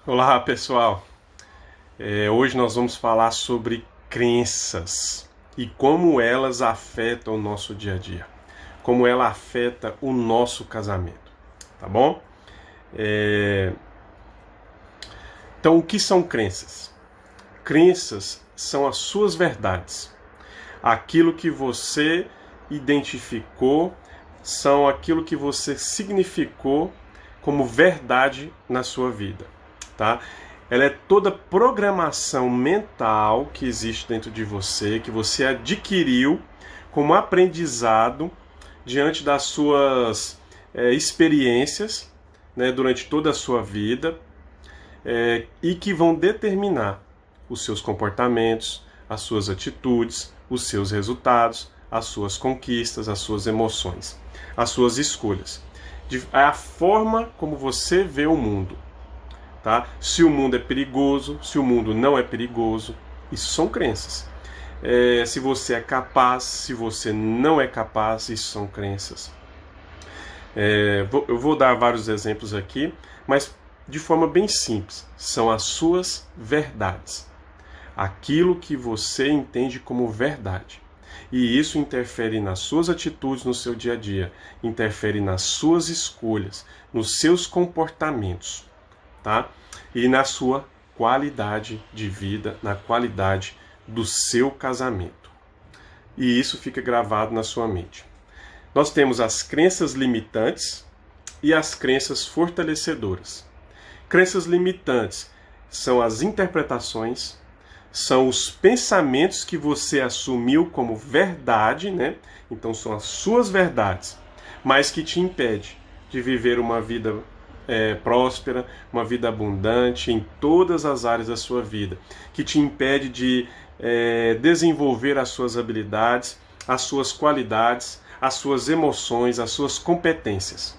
Olá pessoal, hoje nós vamos falar sobre crenças e como elas afetam o nosso dia a dia, como ela afeta o nosso casamento, tá bom? Então o que são crenças? Crenças são as suas verdades, aquilo que você identificou, são aquilo que você significou como verdade na sua vida. Tá? Ela é toda programação mental que existe dentro de você, que você adquiriu como aprendizado diante das suas experiências, né, durante toda a sua vida, e que vão determinar os seus comportamentos, as suas atitudes, os seus resultados, as suas conquistas, as suas emoções, as suas escolhas. É a forma como você vê o mundo. Tá? Se o mundo é perigoso, se o mundo não é perigoso, isso são crenças. Se você é capaz, se você não é capaz, isso são crenças. Eu vou dar vários exemplos aqui, mas de forma bem simples. São as suas verdades. Aquilo que você entende como verdade. E isso interfere nas suas atitudes no seu dia a dia, interfere nas suas escolhas, nos seus comportamentos. Tá? E na sua qualidade de vida, na qualidade do seu casamento. E isso fica gravado na sua mente. Nós temos as crenças limitantes e as crenças fortalecedoras. Crenças limitantes são as interpretações, são os pensamentos que você assumiu como verdade, né? Então são as suas verdades, mas que te impede de viver uma vida próspera, uma vida abundante em todas as áreas da sua vida, que te impede de desenvolver as suas habilidades, as suas qualidades, as suas emoções, as suas competências.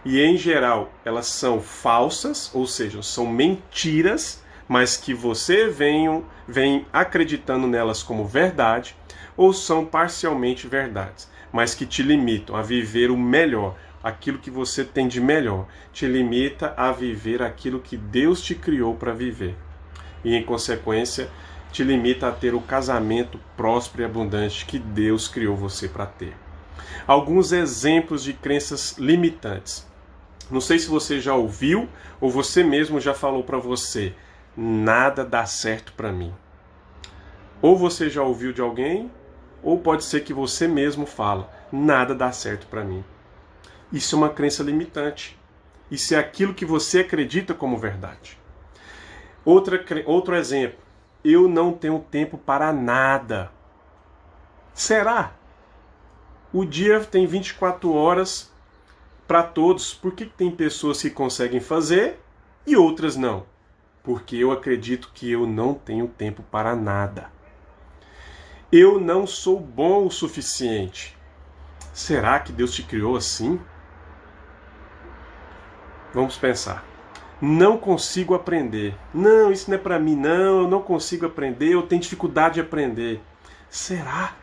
E em geral elas são falsas, ou seja, são mentiras, mas que você vem acreditando nelas como verdade, ou são parcialmente verdades, mas que te limitam a viver o melhor, aquilo que você tem de melhor, te limita a viver aquilo que Deus te criou para viver. E, em consequência, te limita a ter o casamento próspero e abundante que Deus criou você para ter. Alguns exemplos de crenças limitantes. Não sei se você já ouviu ou você mesmo já falou para você: nada dá certo para mim. Ou você já ouviu de alguém, ou pode ser que você mesmo fala: nada dá certo para mim. Isso é uma crença limitante. Isso é aquilo que você acredita como verdade. Outro exemplo. Eu não tenho tempo para nada. Será? O dia tem 24 horas para todos. Por que tem pessoas que conseguem fazer e outras não? Porque eu acredito que eu não tenho tempo para nada. Eu não sou bom o suficiente. Será que Deus te criou assim? Vamos pensar. Não consigo aprender. Não, isso não é para mim. Não, eu não consigo aprender. Eu tenho dificuldade de aprender. Será?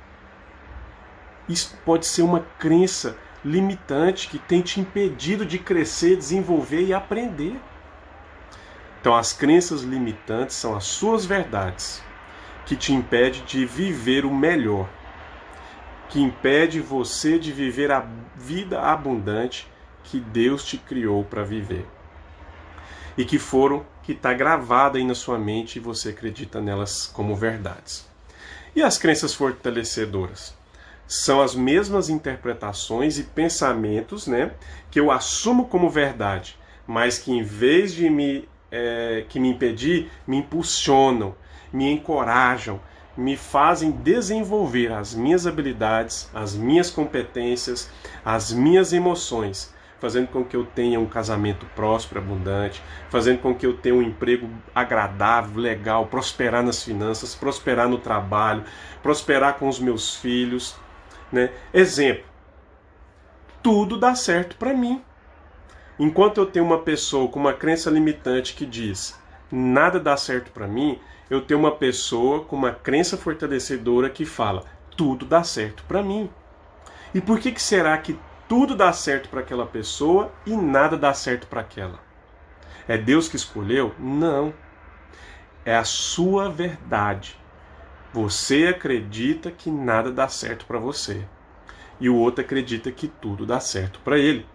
Isso pode ser uma crença limitante que tem te impedido de crescer, desenvolver e aprender. Então, as crenças limitantes são as suas verdades que te impedem de viver o melhor, que impede você de viver a vida abundante que Deus te criou para viver. E que está gravada aí na sua mente e você acredita nelas como verdades. E as crenças fortalecedoras? São as mesmas interpretações e pensamentos, né, que eu assumo como verdade, mas que em vez de me impedir, me impulsionam, me encorajam, me fazem desenvolver as minhas habilidades, as minhas competências, as minhas emoções, fazendo com que eu tenha um casamento próspero, abundante, fazendo com que eu tenha um emprego agradável, legal, prosperar nas finanças, prosperar no trabalho, prosperar com os meus filhos, né? Exemplo, tudo dá certo para mim. Enquanto eu tenho uma pessoa com uma crença limitante que diz nada dá certo para mim, eu tenho uma pessoa com uma crença fortalecedora que fala tudo dá certo para mim. E por que será que tudo dá certo para aquela pessoa e nada dá certo para aquela? É Deus que escolheu? Não. É a sua verdade. Você acredita que nada dá certo para você. E o outro acredita que tudo dá certo para ele.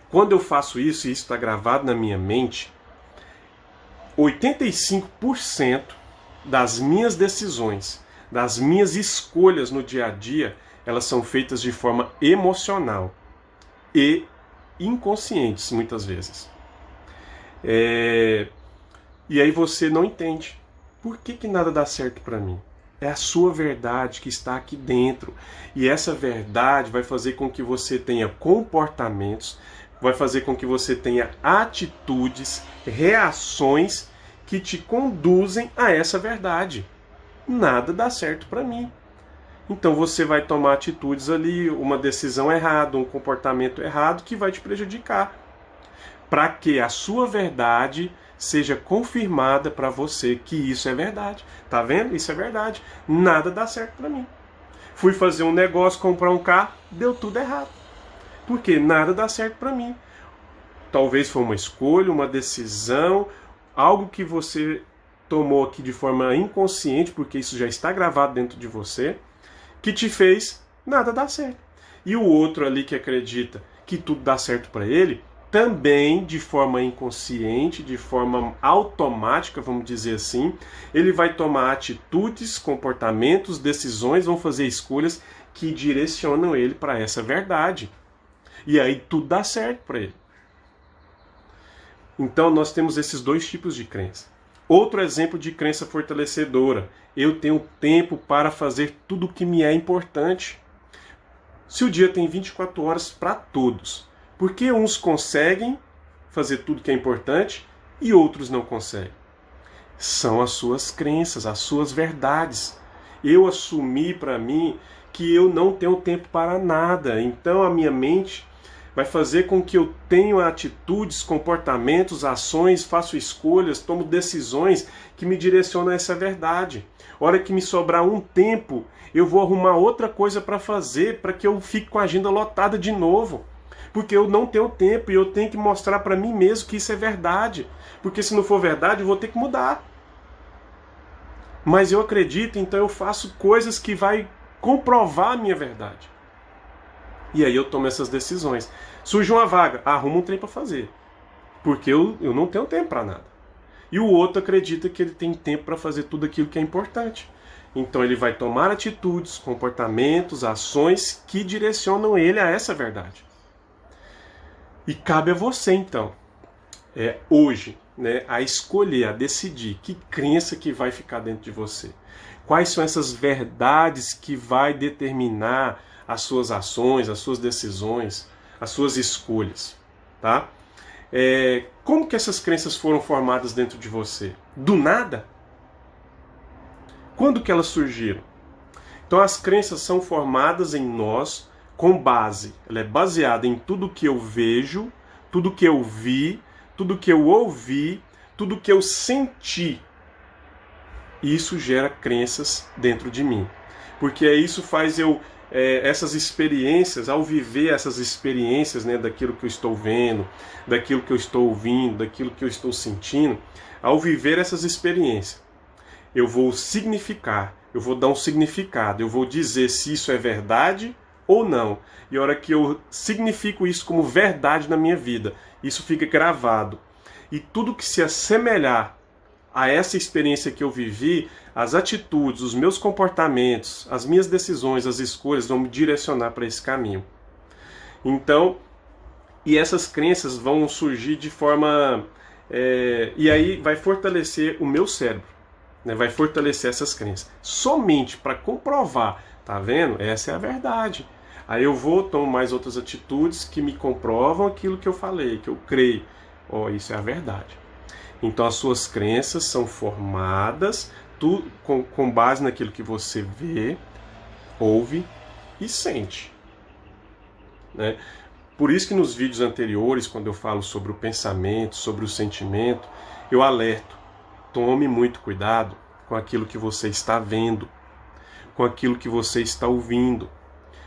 Quando eu faço isso, e isso está gravado na minha mente, 85% das minhas decisões, das minhas escolhas no dia a dia, elas são feitas de forma emocional e inconscientes, muitas vezes. E aí você não entende. Por que nada dá certo para mim? É a sua verdade que está aqui dentro. E essa verdade vai fazer com que você tenha comportamentos, vai fazer com que você tenha atitudes, reações que te conduzem a essa verdade. Nada dá certo para mim. Então você vai tomar atitudes ali, uma decisão errada, um comportamento errado que vai te prejudicar. Para que a sua verdade seja confirmada para você que isso é verdade. Tá vendo? Isso é verdade. Nada dá certo para mim. Fui fazer um negócio, comprar um carro, deu tudo errado. Porque nada dá certo para mim. Talvez foi uma escolha, uma decisão, algo que você tomou aqui de forma inconsciente, porque isso já está gravado dentro de você, que te fez nada dar certo. E o outro ali que acredita que tudo dá certo para ele, também de forma inconsciente, de forma automática, vamos dizer assim, ele vai tomar atitudes, comportamentos, decisões, vão fazer escolhas que direcionam ele para essa verdade. E aí tudo dá certo para ele. Então nós temos esses dois tipos de crença. Outro exemplo de crença fortalecedora. Eu tenho tempo para fazer tudo o que me é importante. Se o dia tem 24 horas para todos, por que uns conseguem fazer tudo que é importante e outros não conseguem? São as suas crenças, as suas verdades. Eu assumi para mim que eu não tenho tempo para nada. Então a minha mente vai fazer com que eu tenha atitudes, comportamentos, ações, faço escolhas, tomo decisões que me direcionam a essa verdade. A hora que me sobrar um tempo, eu vou arrumar outra coisa para fazer, para que eu fique com a agenda lotada de novo. Porque eu não tenho tempo e eu tenho que mostrar para mim mesmo que isso é verdade. Porque se não for verdade, eu vou ter que mudar. Mas eu acredito, então eu faço coisas que vai comprovar a minha verdade. E aí eu tomo essas decisões. Surge uma vaga, arruma um trem para fazer. Porque eu não tenho tempo para nada. E o outro acredita que ele tem tempo para fazer tudo aquilo que é importante. Então ele vai tomar atitudes, comportamentos, ações que direcionam ele a essa verdade. E cabe a você, então, hoje, a escolher, a decidir que crença que vai ficar dentro de você. Quais são essas verdades que vai determinar as suas ações, as suas decisões, as suas escolhas, tá? Como que essas crenças foram formadas dentro de você? Do nada? Quando que elas surgiram? Então as crenças são formadas em nós com base. Ela é baseada em tudo que eu vejo, tudo que eu vi, tudo que eu ouvi, tudo que eu senti. E isso gera crenças dentro de mim. Porque isso faz essas experiências, ao viver essas experiências, daquilo que eu estou vendo, daquilo que eu estou ouvindo, daquilo que eu estou sentindo, ao viver essas experiências, eu vou significar, eu vou dar um significado, eu vou dizer se isso é verdade ou não. E a hora que eu significo isso como verdade na minha vida, isso fica gravado. E tudo que se assemelhar a essa experiência que eu vivi, as atitudes, os meus comportamentos, as minhas decisões, as escolhas vão me direcionar para esse caminho. Então, e essas crenças vão surgir de forma... e aí vai fortalecer o meu cérebro, vai fortalecer essas crenças. Somente para comprovar, tá vendo? Essa é a verdade. Aí eu tomo mais outras atitudes que me comprovam aquilo que eu falei, que eu creio. Isso é a verdade. Então as suas crenças são formadas com base naquilo que você vê, ouve e sente. Por isso que nos vídeos anteriores, quando eu falo sobre o pensamento, sobre o sentimento, eu alerto, tome muito cuidado com aquilo que você está vendo, com aquilo que você está ouvindo,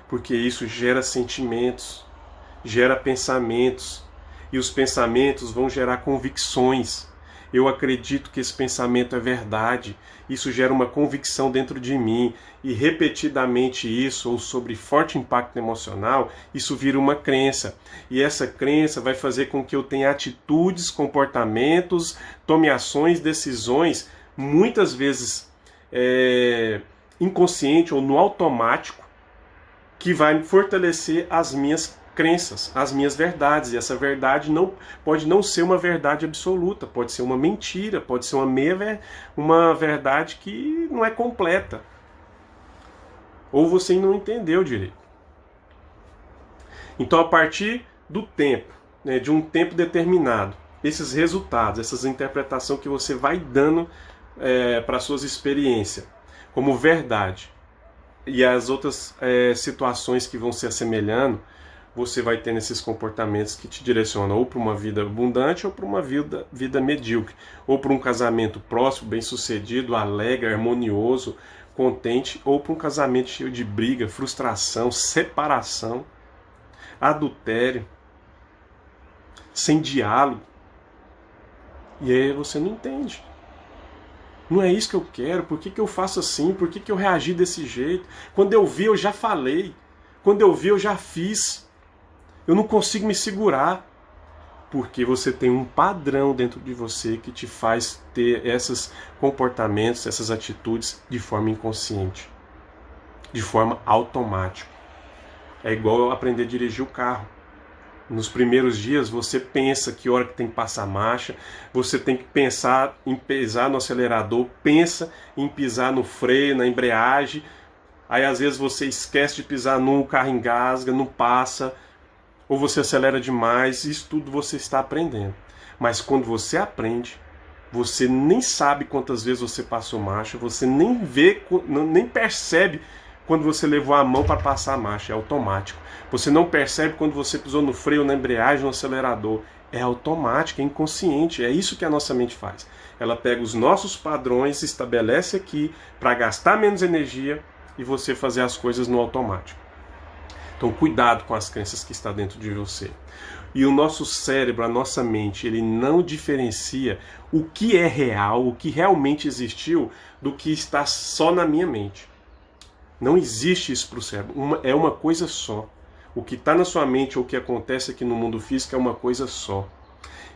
porque isso gera sentimentos, gera pensamentos, E os pensamentos vão gerar convicções. Eu acredito que esse pensamento é verdade. Isso gera uma convicção dentro de mim. E repetidamente isso, ou sobre forte impacto emocional, isso vira uma crença. E essa crença vai fazer com que eu tenha atitudes, comportamentos, tome ações, decisões, muitas vezes inconsciente ou no automático, que vai fortalecer as minhas crenças, as minhas verdades. E essa verdade pode não ser uma verdade absoluta, pode ser uma mentira, pode ser uma verdade que não é completa. Ou você não entendeu direito. Então, a partir do tempo, né, de um tempo determinado, esses resultados, essas interpretações que você vai dando para suas experiências como verdade, e as outras situações que vão se assemelhando, você vai tendo esses comportamentos que te direcionam ou para uma vida abundante ou para uma vida medíocre, ou para um casamento próspero, bem-sucedido, alegre, harmonioso, contente, ou para um casamento cheio de briga, frustração, separação, adultério, sem diálogo. E aí você não entende. Não é isso que eu quero. Por que eu faço assim? Por que eu reagi desse jeito? Quando eu vi, eu já falei. Quando eu vi, eu já fiz. Eu não consigo me segurar. Porque você tem um padrão dentro de você que te faz ter esses comportamentos, essas atitudes de forma inconsciente, de forma automática. É igual eu aprender a dirigir o carro. Nos primeiros dias você pensa que hora que tem que passar a marcha, você tem que pensar em pisar no acelerador, pensa em pisar no freio, na embreagem, aí às vezes você esquece de pisar o carro engasga, não passa, ou você acelera demais, isso tudo você está aprendendo. Mas quando você aprende, você nem sabe quantas vezes você passou marcha, você nem vê, nem percebe quando você levou a mão para passar a marcha, é automático. Você não percebe quando você pisou no freio, na embreagem, no acelerador. É automático, é inconsciente. É isso que a nossa mente faz. Ela pega os nossos padrões, estabelece aqui para gastar menos energia e você fazer as coisas no automático. Então cuidado com as crenças que estão dentro de você. E o nosso cérebro, a nossa mente, ele não diferencia o que é real, o que realmente existiu, do que está só na minha mente. Não existe isso para o cérebro. É uma coisa só. O que está na sua mente ou o que acontece aqui no mundo físico é uma coisa só.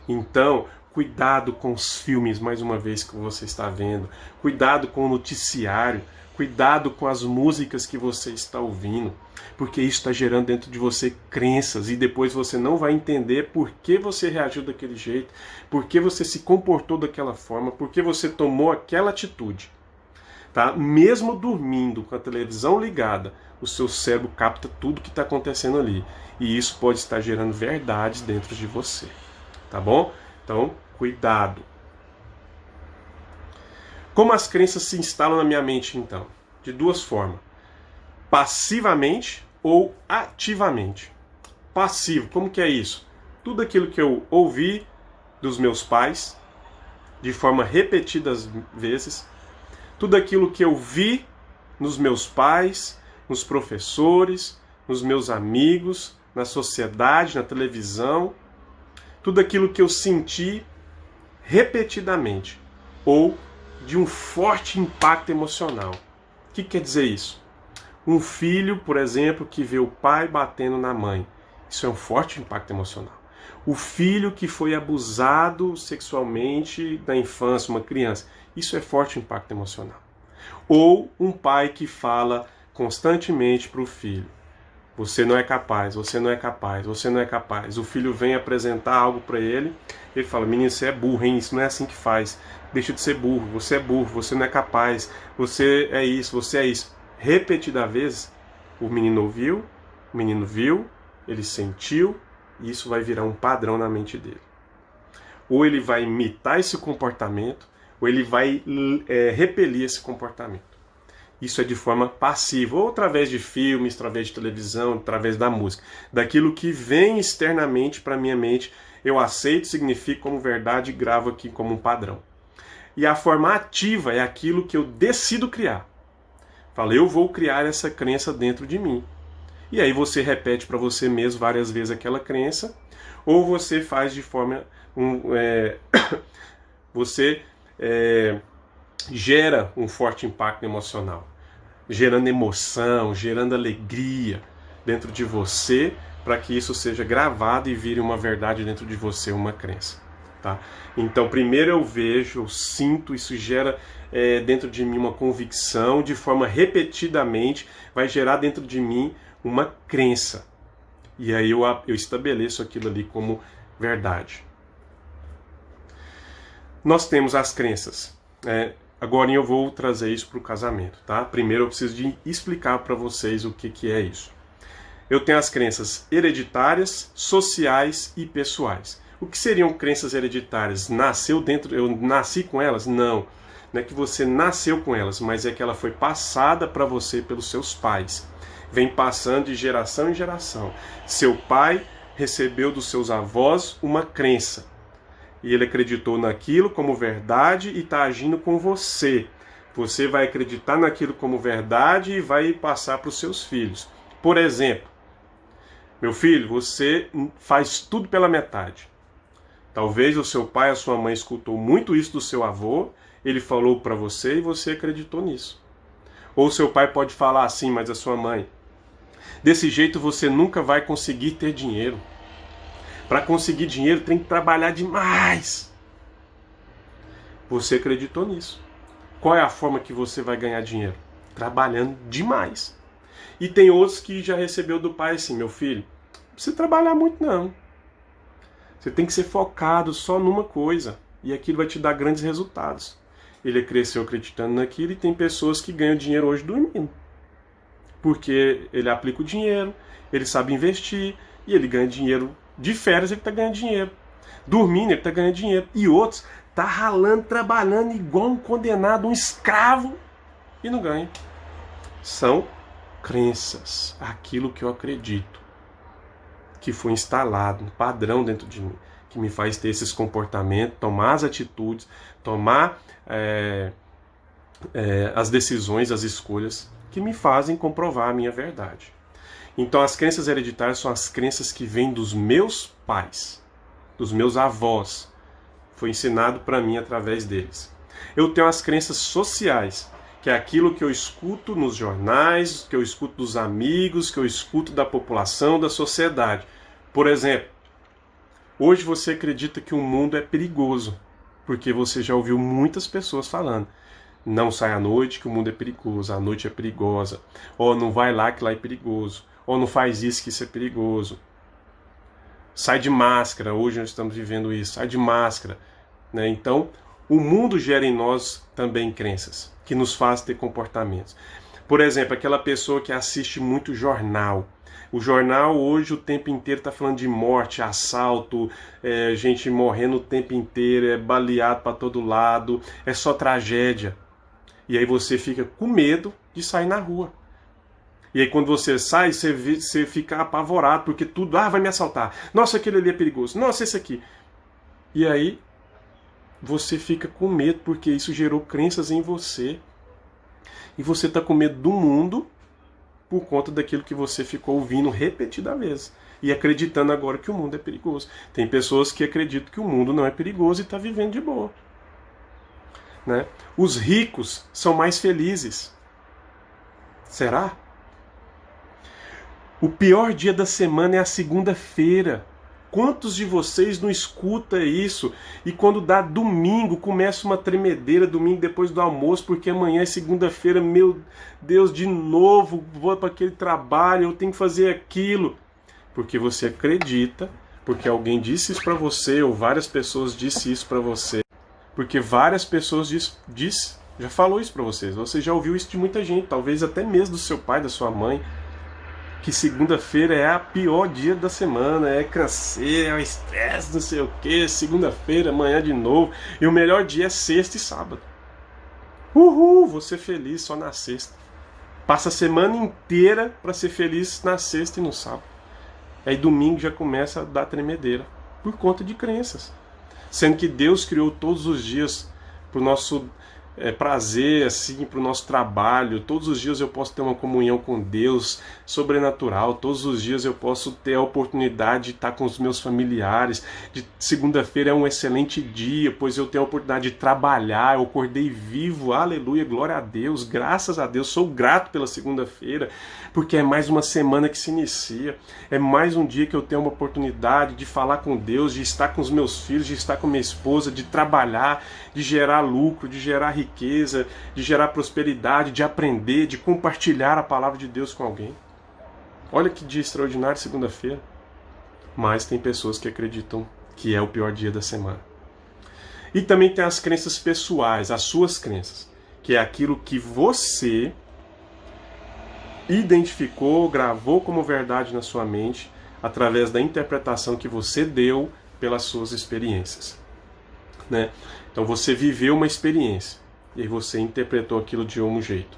Então, cuidado com os filmes, mais uma vez, que você está vendo. Cuidado com o noticiário. Cuidado com as músicas que você está ouvindo. Porque isso está gerando dentro de você crenças. E depois você não vai entender por que você reagiu daquele jeito. Por que você se comportou daquela forma. Por que você tomou aquela atitude. Tá? Mesmo dormindo com a televisão ligada, o seu cérebro capta tudo que está acontecendo ali. E isso pode estar gerando verdades dentro de você. Tá bom? Então, cuidado. Como as crenças se instalam na minha mente, então? De duas formas. Passivamente ou ativamente. Passivo, como que é isso? Tudo aquilo que eu ouvi dos meus pais, de forma repetidas vezes, tudo aquilo que eu vi nos meus pais, nos professores, nos meus amigos, na sociedade, na televisão, tudo aquilo que eu senti repetidamente ou de um forte impacto emocional. O que quer dizer isso? Um filho, por exemplo, que vê o pai batendo na mãe. Isso é um forte impacto emocional. O filho que foi abusado sexualmente na infância, uma criança. Isso é forte impacto emocional. Ou um pai que fala constantemente para o filho: você não é capaz, você não é capaz, você não é capaz. O filho vem apresentar algo para ele, ele fala: menino, você é burro, hein? Isso não é assim que faz. Deixa de ser burro, você não é capaz, você é isso, você é isso. Repetidas vezes, o menino ouviu, o menino viu, ele sentiu, e isso vai virar um padrão na mente dele. Ou ele vai imitar esse comportamento, ou ele vai repelir esse comportamento. Isso é de forma passiva, ou através de filmes, através de televisão, através da música. Daquilo que vem externamente para a minha mente, eu aceito, significo como verdade e gravo aqui como um padrão. E a forma ativa é aquilo que eu decido criar. Falei, eu vou criar essa crença dentro de mim. E aí você repete para você mesmo várias vezes aquela crença, ou você faz de forma... você gera um forte impacto emocional, gerando emoção, gerando alegria dentro de você, para que isso seja gravado e vire uma verdade dentro de você, uma crença. Tá? Então, primeiro eu vejo, eu sinto, isso gera dentro de mim uma convicção, de forma repetidamente, vai gerar dentro de mim uma crença. E aí eu estabeleço aquilo ali como verdade. Nós temos as crenças. Agora eu vou trazer isso para o casamento, tá? Primeiro eu preciso de explicar para vocês o que é isso. Eu tenho as crenças hereditárias, sociais e pessoais. O que seriam crenças hereditárias? Eu nasci com elas? Não. Não é que você nasceu com elas, mas é que ela foi passada para você pelos seus pais. Vem passando de geração em geração. Seu pai recebeu dos seus avós uma crença. E ele acreditou naquilo como verdade e está agindo com você. Você vai acreditar naquilo como verdade e vai passar para os seus filhos. Por exemplo, meu filho, você faz tudo pela metade. Talvez o seu pai, a sua mãe escutou muito isso do seu avô, ele falou para você e você acreditou nisso. Ou seu pai pode falar assim, mas a sua mãe: desse jeito você nunca vai conseguir ter dinheiro. Para conseguir dinheiro tem que trabalhar demais. Você acreditou nisso. Qual é a forma que você vai ganhar dinheiro? Trabalhando demais. E tem outros que já recebeu do pai assim: meu filho, não precisa trabalhar muito não. Você tem que ser focado só numa coisa. E aquilo vai te dar grandes resultados. Ele cresceu acreditando naquilo e tem pessoas que ganham dinheiro hoje dormindo. Porque ele aplica o dinheiro, ele sabe investir e ele ganha dinheiro. De férias ele está ganhando dinheiro. Dormindo ele está ganhando dinheiro. E outros tá ralando, trabalhando igual um condenado, um escravo e não ganha. São crenças. Aquilo que eu acredito. Que foi instalado, um padrão dentro de mim. Que me faz ter esses comportamentos, tomar as atitudes, tomar as decisões, as escolhas que me fazem comprovar a minha verdade. Então as crenças hereditárias são as crenças que vêm dos meus pais, dos meus avós. Foi ensinado para mim através deles. Eu tenho as crenças sociais, que é aquilo que eu escuto nos jornais, que eu escuto dos amigos, que eu escuto da população, da sociedade. Por exemplo, hoje você acredita que o mundo é perigoso, porque você já ouviu muitas pessoas falando: não sai à noite que o mundo é perigoso, a noite é perigosa, ou não vai lá que lá é perigoso, ou não faz isso que isso é perigoso. Sai de máscara, hoje nós estamos vivendo isso, sai de máscara. Né? Então, o mundo gera em nós também crenças, que nos faz ter comportamentos. Por exemplo, aquela pessoa que assiste muito jornal. O jornal hoje o tempo inteiro está falando de morte, assalto, gente morrendo o tempo inteiro, é baleado para todo lado, é só tragédia. E aí você fica com medo de sair na rua. E aí quando você sai, você fica apavorado, porque tudo, vai me assaltar. Nossa, aquele ali é perigoso. Nossa, esse aqui. E aí você fica com medo, porque isso gerou crenças em você. E você está com medo do mundo por conta daquilo que você ficou ouvindo repetida vez. E acreditando agora que o mundo é perigoso. Tem pessoas que acreditam que o mundo não é perigoso e está vivendo de boa. Né? Os ricos são mais felizes. Será? O pior dia da semana é a segunda-feira. Quantos de vocês não escuta isso? E quando dá domingo, começa uma tremedeira, domingo depois do almoço, porque amanhã é segunda-feira, meu Deus, de novo, vou para aquele trabalho, eu tenho que fazer aquilo. Porque você acredita, porque alguém disse isso para você, ou várias pessoas disse isso para você. Porque várias pessoas já falou isso para vocês. Você já ouviu isso de muita gente, talvez até mesmo do seu pai, da sua mãe. Que segunda-feira é a pior dia da semana, é canseira, é estresse, não sei o que, segunda-feira, amanhã de novo, e o melhor dia é sexta e sábado. Uhul, vou ser feliz só na sexta. Passa a semana inteira para ser feliz na sexta e no sábado. Aí domingo já começa a dar tremedeira, por conta de crenças. Sendo que Deus criou todos os dias para o nosso prazer assim para o nosso trabalho. Todos os dias eu posso ter uma comunhão com Deus sobrenatural. Todos os dias eu posso ter a oportunidade de estar com os meus familiares. De segunda-feira é um excelente dia, pois eu tenho a oportunidade de trabalhar. Eu acordei vivo, aleluia, glória a Deus, graças a Deus. Sou grato pela segunda-feira, porque é mais uma semana que se inicia. É mais um dia que eu tenho uma oportunidade de falar com Deus, de estar com os meus filhos, de estar com minha esposa, de trabalhar, de gerar lucro, de gerar riqueza, de gerar prosperidade, de aprender, de compartilhar a palavra de Deus com alguém. Olha que dia extraordinário, segunda-feira. Mas tem pessoas que acreditam que é o pior dia da semana. E também tem as crenças pessoais, as suas crenças, que é aquilo que você identificou, gravou como verdade na sua mente, através da interpretação que você deu pelas suas experiências, né? Então você viveu uma experiência e você interpretou aquilo de um jeito.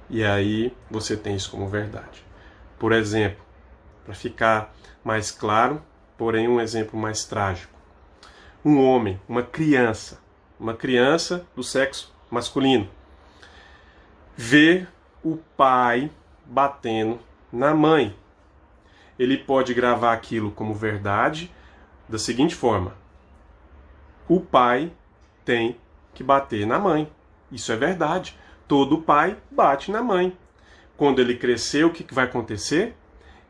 E aí você tem isso como verdade. Por exemplo, para ficar mais claro, porém um exemplo mais trágico. Um homem, uma criança do sexo masculino, vê o pai batendo na mãe. Ele pode gravar aquilo como verdade da seguinte forma: o pai tem que bater na mãe. Isso é verdade. Todo pai bate na mãe. Quando ele crescer, o que vai acontecer?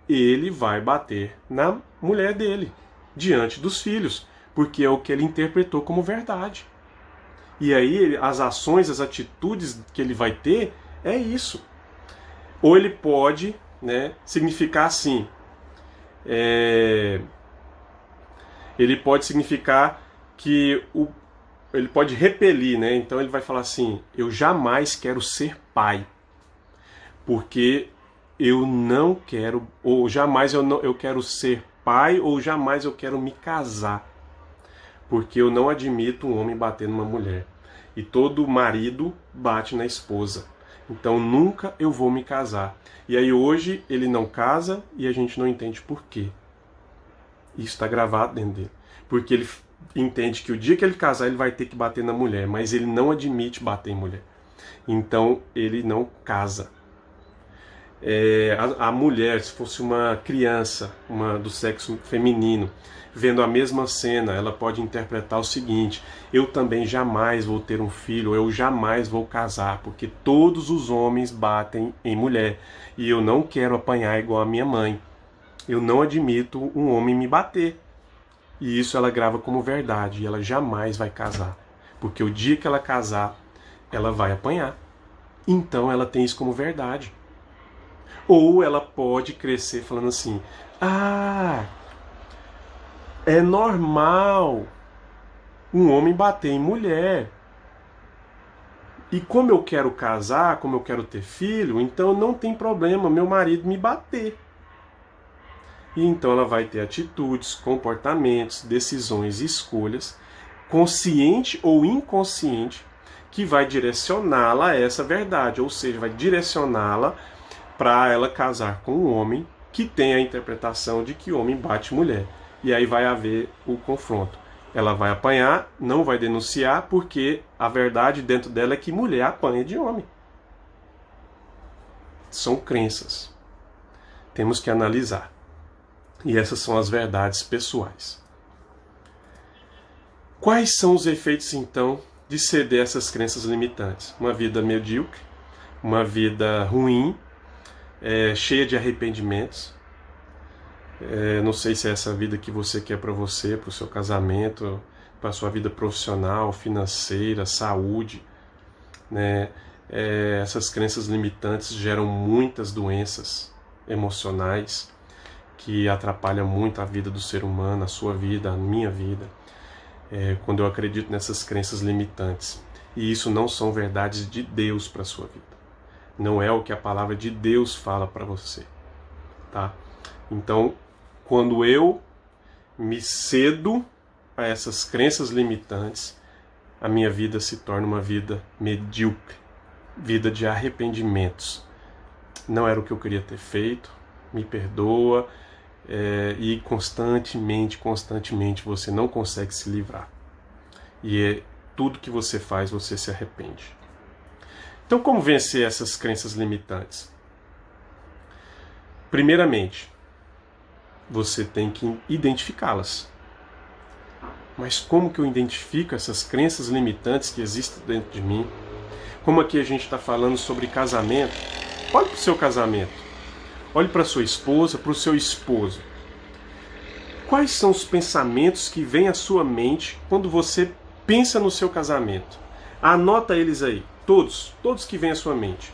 Ele vai bater na mulher dele, diante dos filhos, porque é o que ele interpretou como verdade. E aí as ações, as atitudes que ele vai ter é isso. Ou ele pode, né, significar assim, ele pode significar que ele pode repelir, né? Então ele vai falar assim: eu jamais quero ser pai, porque eu não quero, ou jamais eu quero ser pai, ou jamais eu quero me casar, porque eu não admito um homem bater numa mulher. E todo marido bate na esposa. Então nunca eu vou me casar. E aí hoje ele não casa e a gente não entende por quê. Isso está gravado dentro dele. Porque ele entende que o dia que ele casar ele vai ter que bater na mulher, mas ele não admite bater em mulher. Então ele não casa. A mulher, se fosse uma criança, uma do sexo feminino, vendo a mesma cena, ela pode interpretar o seguinte: eu também jamais vou ter um filho, eu jamais vou casar, porque todos os homens batem em mulher e eu não quero apanhar igual a minha mãe. Eu não admito um homem me bater. E isso ela grava como verdade, e ela jamais vai casar, porque o dia que ela casar, ela vai apanhar. Então ela tem isso como verdade. Ou ela pode crescer falando assim: ah, é normal um homem bater em mulher. E como eu quero casar, como eu quero ter filho, então não tem problema meu marido me bater. E então ela vai ter atitudes, comportamentos, decisões e escolhas, consciente ou inconsciente, que vai direcioná-la a essa verdade. Ou seja, vai direcioná-la para ela casar com um homem que tem a interpretação de que homem bate mulher. E aí vai haver o confronto. Ela vai apanhar, não vai denunciar, porque a verdade dentro dela é que mulher apanha de homem. São crenças. Temos que analisar. E essas são as verdades pessoais. Quais são os efeitos, então, de ceder a essas crenças limitantes? Uma vida medíocre, uma vida ruim, cheia de arrependimentos. Não sei se é essa vida que você quer para você, para o seu casamento, para a sua vida profissional, financeira, saúde, né? Essas crenças limitantes geram muitas doenças emocionais que atrapalham muito a vida do ser humano, a sua vida, a minha vida, quando eu acredito nessas crenças limitantes. E isso não são verdades de Deus para a sua vida. Não é o que a palavra de Deus fala para você, tá? Então, quando eu me cedo a essas crenças limitantes, a minha vida se torna uma vida medíocre, vida de arrependimentos. Não era o que eu queria ter feito, me perdoa, e constantemente você não consegue se livrar. E tudo que você faz, você se arrepende. Então, como vencer essas crenças limitantes? Primeiramente, você tem que identificá-las. Mas como que eu identifico essas crenças limitantes que existem dentro de mim? Como aqui a gente está falando sobre casamento, olhe para o seu casamento. Olhe para sua esposa, para o seu esposo. Quais são os pensamentos que vêm à sua mente quando você pensa no seu casamento? Anota eles aí, todos que vêm à sua mente.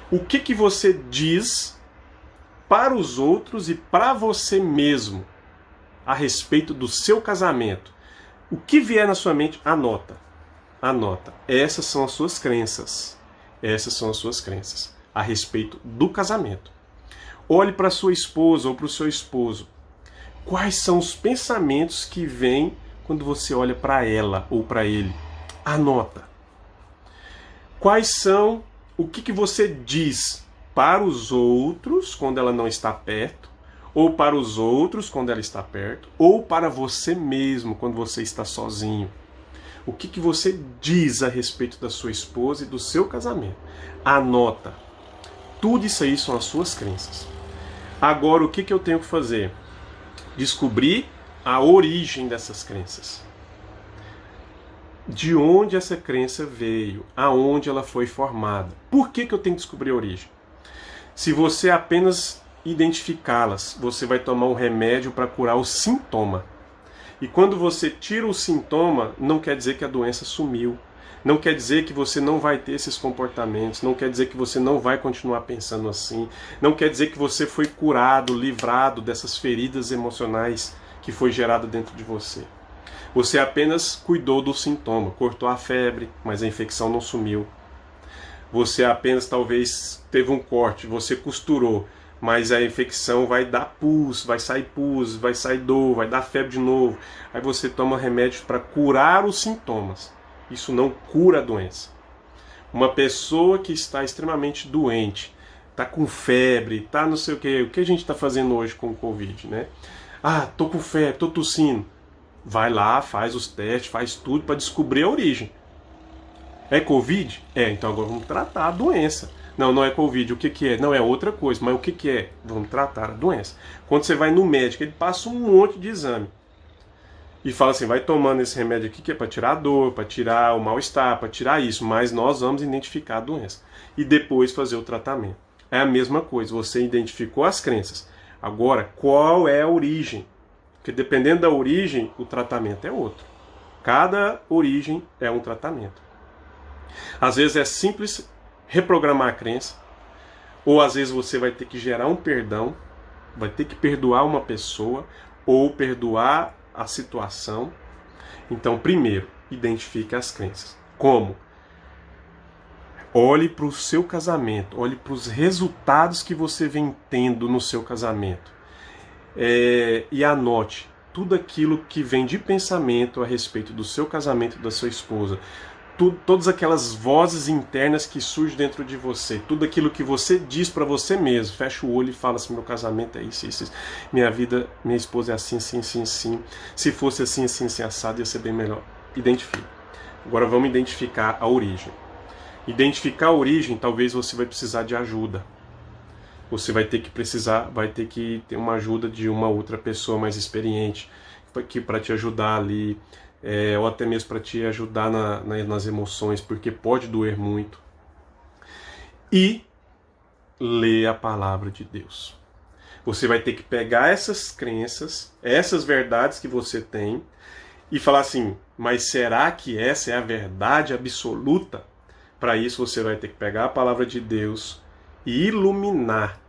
O que você diz para os outros e para você mesmo a respeito do seu casamento? O que vier na sua mente, anota. Anota. Essas são as suas crenças. Essas são as suas crenças a respeito do casamento. Olhe para sua esposa ou para o seu esposo. Quais são os pensamentos que vêm quando você olha para ela ou para ele? Anota. Quais são, o que você diz para os outros quando ela não está perto, ou para os outros quando ela está perto, ou para você mesmo quando você está sozinho? O que você diz a respeito da sua esposa e do seu casamento? Anota. Tudo isso aí são as suas crenças. Agora, o que eu tenho que fazer? Descobrir a origem dessas crenças. De onde essa crença veio, aonde ela foi formada. Por que eu tenho que descobrir a origem? Se você apenas identificá-las, você vai tomar um remédio para curar o sintoma. E quando você tira o sintoma, não quer dizer que a doença sumiu. Não quer dizer que você não vai ter esses comportamentos, não quer dizer que você não vai continuar pensando assim, não quer dizer que você foi curado, livrado dessas feridas emocionais que foi gerada dentro de você. Você apenas cuidou do sintoma, cortou a febre, mas a infecção não sumiu. Você apenas talvez teve um corte, você costurou, mas a infecção vai dar pus, vai sair dor, vai dar febre de novo. Aí você toma remédios para curar os sintomas. Isso não cura a doença. Uma pessoa que está extremamente doente, está com febre, está não sei o que a gente está fazendo hoje com o Covid, né? Ah, tô com febre, tô tossindo. Vai lá, faz os testes, faz tudo para descobrir a origem. É Covid? É, então agora vamos tratar a doença. Não, não é Covid, o que é? Não, é outra coisa, mas o que é? Vamos tratar a doença. Quando você vai no médico, ele passa um monte de exame. E fala assim, vai tomando esse remédio aqui que é para tirar a dor, para tirar o mal-estar, para tirar isso, mas nós vamos identificar a doença. E depois fazer o tratamento. É a mesma coisa, você identificou as crenças. Agora, qual é a origem? Porque dependendo da origem, o tratamento é outro. Cada origem é um tratamento. Às vezes é simples reprogramar a crença, ou às vezes você vai ter que gerar um perdão, vai ter que perdoar uma pessoa, ou perdoar a situação. Então, primeiro, identifique as crenças. Como? Olhe para o seu casamento, olhe para os resultados que você vem tendo no seu casamento. E anote tudo aquilo que vem de pensamento a respeito do seu casamento e da sua esposa. Todas aquelas vozes internas que surgem dentro de você, tudo aquilo que você diz para você mesmo, fecha o olho e fala assim, meu casamento é isso, isso, isso, minha vida, minha esposa é assim, assim, assim, assim, se fosse assim, assim, assim, assado, ia ser bem melhor. Identifique. Agora vamos identificar a origem. Identificar a origem, talvez você vai precisar de ajuda. Você vai ter que ter uma ajuda de uma outra pessoa mais experiente, para te ajudar ali, ou até mesmo para te ajudar nas emoções, porque pode doer muito. E ler a palavra de Deus. Você vai ter que pegar essas crenças, essas verdades que você tem, e falar assim, mas será que essa é a verdade absoluta? Para isso você vai ter que pegar a palavra de Deus e iluminar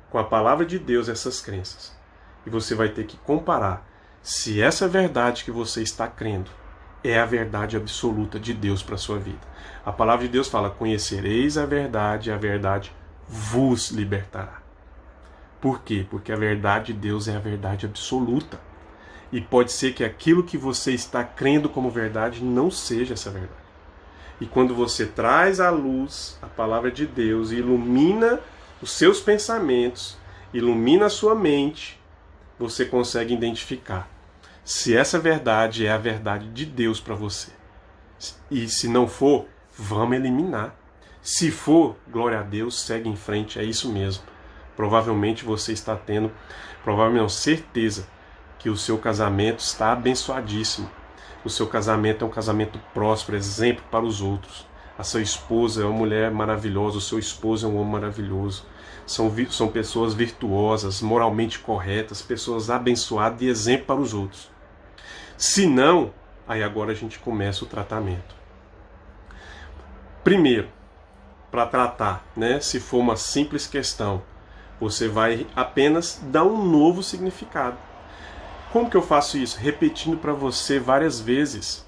com a palavra de Deus essas crenças. E você vai ter que comparar se essa verdade que você está crendo é a verdade absoluta de Deus para a sua vida. A palavra de Deus fala, conhecereis a verdade vos libertará. Por quê? Porque a verdade de Deus é a verdade absoluta. E pode ser que aquilo que você está crendo como verdade não seja essa verdade. E quando você traz à luz a palavra de Deus e ilumina os seus pensamentos, ilumina a sua mente, você consegue identificar se essa verdade é a verdade de Deus para você. E se não for, vamos eliminar. Se for, glória a Deus, segue em frente, é isso mesmo. Provavelmente você está tendo, provavelmente certeza, que o seu casamento está abençoadíssimo. O seu casamento é um casamento próspero, exemplo para os outros. A sua esposa é uma mulher maravilhosa, o seu esposo é um homem maravilhoso. São pessoas virtuosas, moralmente corretas, pessoas abençoadas e exemplo para os outros. Se não, aí agora a gente começa o tratamento. Primeiro, para tratar, né, se for uma simples questão, você vai apenas dar um novo significado. Como que eu faço isso? Repetindo para você várias vezes,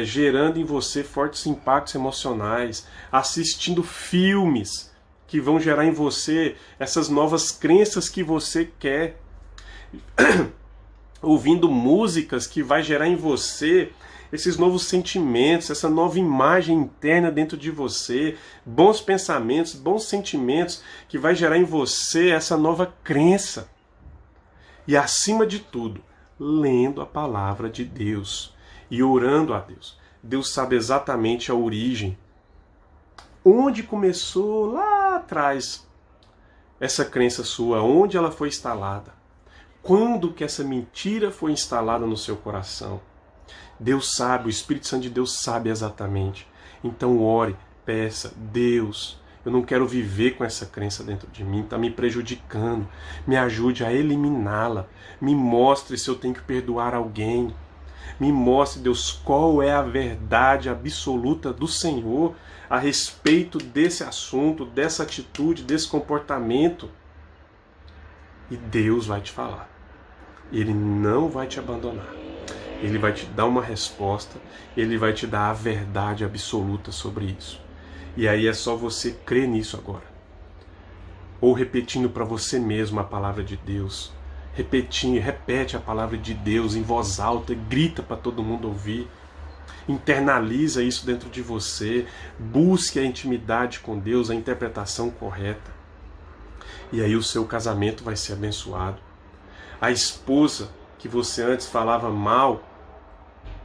gerando em você fortes impactos emocionais, assistindo filmes que vão gerar em você essas novas crenças que você quer, ouvindo músicas que vai gerar em você esses novos sentimentos, essa nova imagem interna dentro de você, bons pensamentos, bons sentimentos que vai gerar em você essa nova crença. E acima de tudo, lendo a palavra de Deus e orando a Deus. Deus sabe exatamente a origem. Onde começou lá atrás essa crença sua, onde ela foi instalada. Quando que essa mentira foi instalada no seu coração. Deus sabe, o Espírito Santo de Deus sabe exatamente. Então ore, peça, Deus, eu não quero viver com essa crença dentro de mim, está me prejudicando. Me ajude a eliminá-la. Me mostre se eu tenho que perdoar alguém. Me mostre, Deus, qual é a verdade absoluta do Senhor a respeito desse assunto, dessa atitude, desse comportamento. E Deus vai te falar. Ele não vai te abandonar. Ele vai te dar uma resposta, ele vai te dar a verdade absoluta sobre isso. E aí é só você crer nisso agora. Ou repetindo para você mesmo a palavra de Deus. Repete a palavra de Deus em voz alta, grita para todo mundo ouvir. Internaliza isso dentro de você. Busque a intimidade com Deus, a interpretação correta. E aí o seu casamento vai ser abençoado. A esposa que você antes falava mal,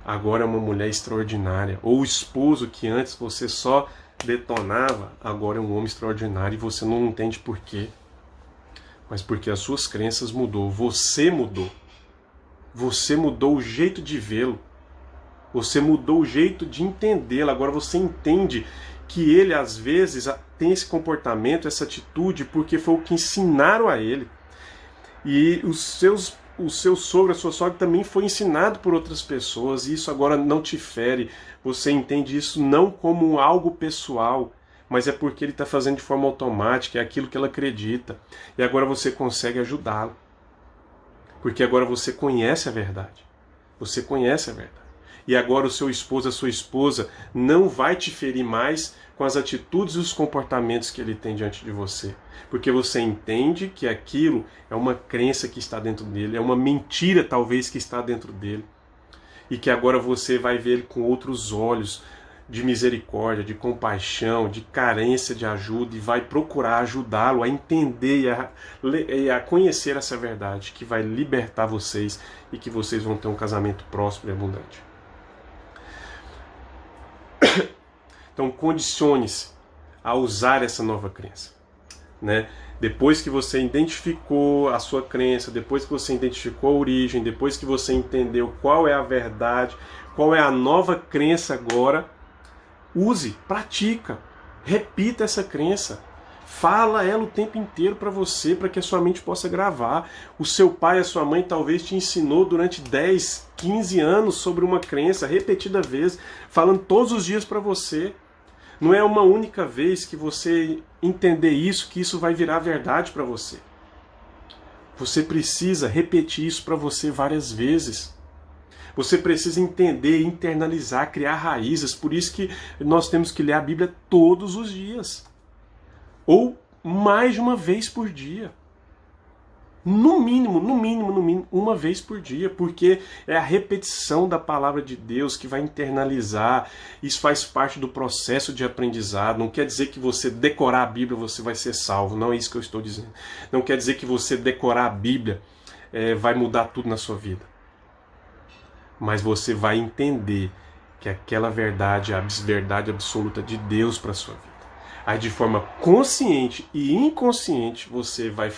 agora é uma mulher extraordinária. Ou o esposo que antes você só detonava, agora é um homem extraordinário e você não entende por quê. Mas porque as suas crenças mudou. Você mudou. Você mudou o jeito de vê-lo. Você mudou o jeito de entendê-lo. Agora você entende que ele às vezes tem esse comportamento, essa atitude, porque foi o que ensinaram a ele. E o seu sogro, a sua sogra também foi ensinado por outras pessoas, e isso agora não te fere. Você entende isso não como algo pessoal, mas é porque ele está fazendo de forma automática, é aquilo que ela acredita. E agora você consegue ajudá-lo. Porque agora você conhece a verdade. Você conhece a verdade. E agora o seu esposo, a sua esposa, não vai te ferir mais com as atitudes e os comportamentos que ele tem diante de você. Porque você entende que aquilo é uma crença que está dentro dele, é uma mentira talvez que está dentro dele. E que agora você vai ver ele com outros olhos, de misericórdia, de compaixão, de carência de ajuda, e vai procurar ajudá-lo a entender e a conhecer essa verdade, que vai libertar vocês e que vocês vão ter um casamento próspero e abundante. Então condicione-se a usar essa nova crença, né? Depois que você identificou a sua crença, depois que você identificou a origem, depois que você entendeu qual é a verdade, qual é a nova crença agora, use, pratica, repita essa crença. Fala ela o tempo inteiro para você, para que a sua mente possa gravar. O seu pai, a sua mãe talvez te ensinou durante 10, 15 anos sobre uma crença, repetida vez, falando todos os dias para você. Não é uma única vez que você entender isso, que isso vai virar verdade para você. Você precisa repetir isso para você várias vezes. Você precisa entender, internalizar, criar raízes. Por isso que nós temos que ler a Bíblia todos os dias. Ou mais de uma vez por dia. No mínimo, uma vez por dia. Porque é a repetição da palavra de Deus que vai internalizar. Isso faz parte do processo de aprendizado. Não quer dizer que você decorar a Bíblia você vai ser salvo. Não é isso que eu estou dizendo. Não quer dizer que você decorar a Bíblia vai mudar tudo na sua vida. Mas você vai entender que aquela verdade é a verdade absoluta de Deus para a sua vida. Aí de forma consciente e inconsciente você vai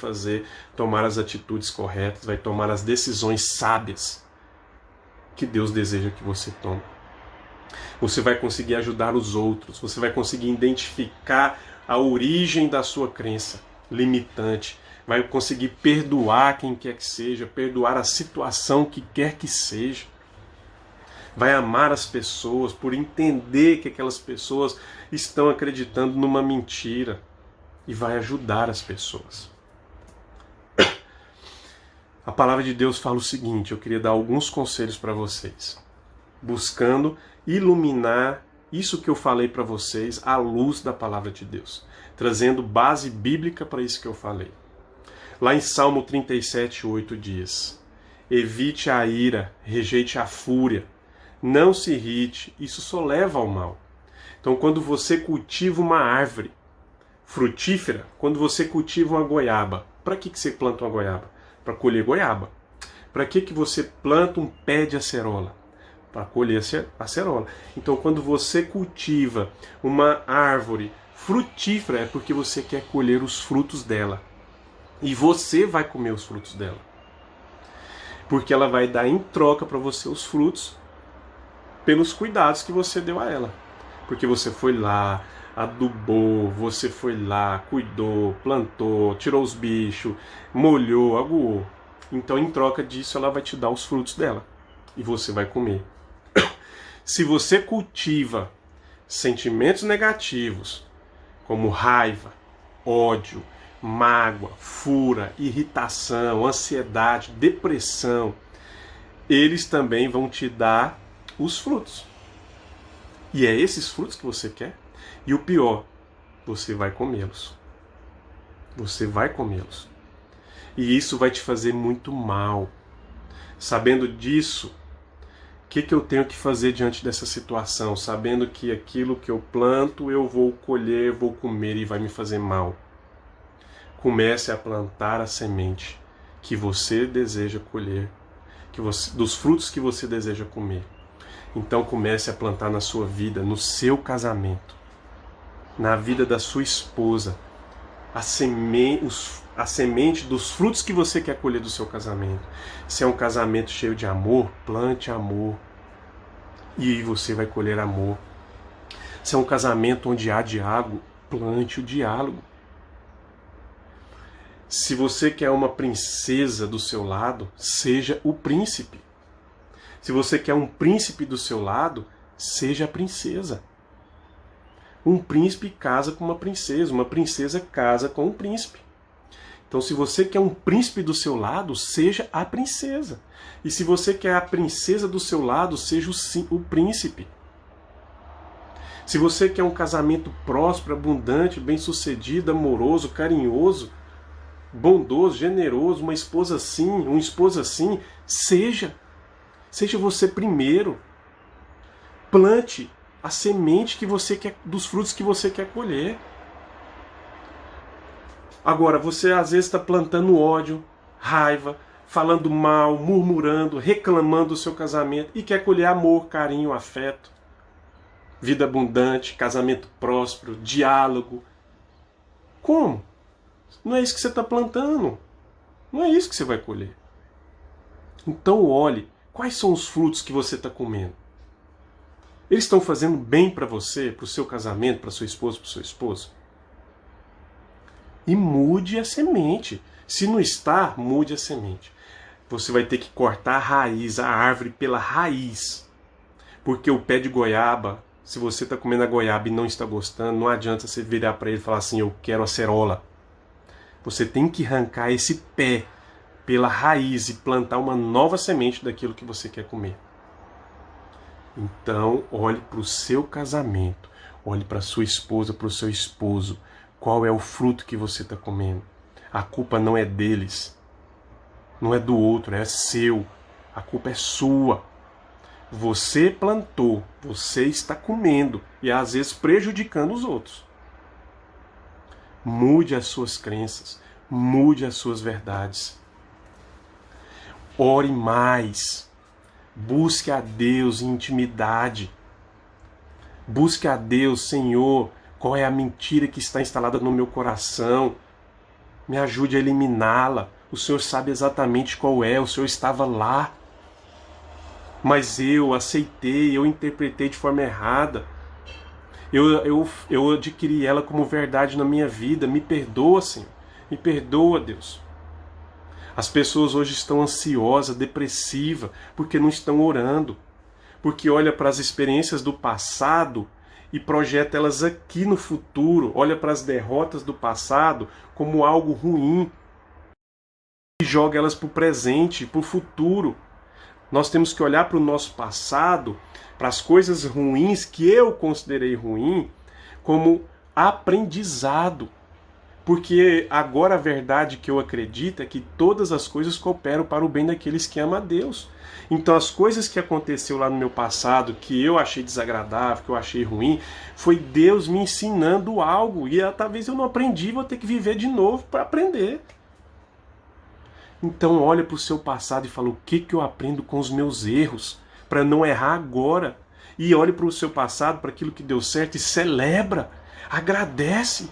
tomar as atitudes corretas, vai tomar as decisões sábias que Deus deseja que você tome. Você vai conseguir ajudar os outros, você vai conseguir identificar a origem da sua crença limitante, vai conseguir perdoar quem quer que seja, perdoar a situação que quer que seja. Vai amar as pessoas por entender que aquelas pessoas estão acreditando numa mentira e vai ajudar as pessoas. A palavra de Deus fala o seguinte, eu queria dar alguns conselhos para vocês, buscando iluminar isso que eu falei para vocês à luz da palavra de Deus, trazendo base bíblica para isso que eu falei. Lá em Salmo 37:8 diz: evite a ira, rejeite a fúria, não se irrite, isso só leva ao mal. Então, quando você cultiva uma árvore frutífera, quando você cultiva uma goiaba, para que você planta uma goiaba? Para colher goiaba. Para que você planta um pé de acerola? Para colher acerola. Então, quando você cultiva uma árvore frutífera, é porque você quer colher os frutos dela. E você vai comer os frutos dela. Porque ela vai dar em troca para você os frutos pelos cuidados que você deu a ela. Porque você foi lá, adubou, você foi lá, cuidou, plantou, tirou os bichos, molhou, aguou. Então, em troca disso, ela vai te dar os frutos dela. E você vai comer. Se você cultiva sentimentos negativos, como raiva, ódio, mágoa, fúria, irritação, ansiedade, depressão, eles também vão te dar os frutos. E é esses frutos que você quer? E o pior, você vai comê-los. Você vai comê-los. E isso vai te fazer muito mal. Sabendo disso, o que eu tenho que fazer diante dessa situação? Sabendo que aquilo que eu planto, eu vou colher, vou comer e vai me fazer mal. Comece a plantar a semente que você deseja colher, dos frutos que você deseja comer. Então comece a plantar na sua vida, no seu casamento, na vida da sua esposa, a semente dos frutos que você quer colher do seu casamento. Se é um casamento cheio de amor, plante amor e você vai colher amor. Se é um casamento onde há diálogo, plante o diálogo. Se você quer uma princesa do seu lado, seja o príncipe. Se você quer um príncipe do seu lado, seja a princesa. Um príncipe casa com uma princesa casa com um príncipe. Então, se você quer um príncipe do seu lado, seja a princesa. E se você quer a princesa do seu lado, seja o príncipe. Se você quer um casamento próspero, abundante, bem-sucedido, amoroso, carinhoso, bondoso, generoso, uma esposa assim, um esposo assim, seja você primeiro. Plante a semente que você quer, dos frutos que você quer colher. Agora, você às vezes está plantando ódio, raiva, falando mal, murmurando, reclamando do seu casamento e quer colher amor, carinho, afeto, vida abundante, casamento próspero, diálogo. Como? Não é isso que você está plantando. Não é isso que você vai colher. Então olhe, quais são os frutos que você está comendo? Eles estão fazendo bem para você, para o seu casamento, para sua esposa, para o seu esposo? E mude a semente. Se não está, mude a semente. Você vai ter que cortar a raiz, a árvore pela raiz. Porque o pé de goiaba, se você está comendo a goiaba e não está gostando, não adianta você virar para ele e falar assim, eu quero acerola. Você tem que arrancar esse pé pela raiz e plantar uma nova semente daquilo que você quer comer. Então, olhe para o seu casamento, olhe para a sua esposa, para o seu esposo. Qual é o fruto que você está comendo? A culpa não é deles, não é do outro, é seu. A culpa é sua. Você plantou, você está comendo e às vezes prejudicando os outros. Mude as suas crenças, mude as suas verdades. Ore mais. Busque a Deus em intimidade. Busque a Deus, Senhor, Qual é a mentira que está instalada no meu coração? Me ajude a eliminá-la. O Senhor sabe exatamente qual é, o Senhor estava lá. Mas eu aceitei, eu interpretei de forma errada. Eu adquiri ela como verdade na minha vida. Me perdoa, Senhor. Me perdoa, Deus. As pessoas hoje estão ansiosas, depressivas, porque não estão orando. Porque olha para as experiências do passado e projeta elas aqui no futuro. Olha para as derrotas do passado como algo ruim. E joga elas para o presente, para o futuro. Nós temos que olhar para o nosso passado, para as coisas ruins que eu considerei ruim, como aprendizado. Porque agora a verdade que eu acredito é que todas as coisas cooperam para o bem daqueles que amam a Deus. Então as coisas que aconteceu lá no meu passado, que eu achei desagradável, que eu achei ruim, foi Deus me ensinando algo. E talvez eu não aprendi, vou ter que viver de novo para aprender. Então olha para o seu passado e fala, o que eu aprendo com os meus erros, para não errar agora. E olhe para o seu passado, para aquilo que deu certo e celebra, agradece.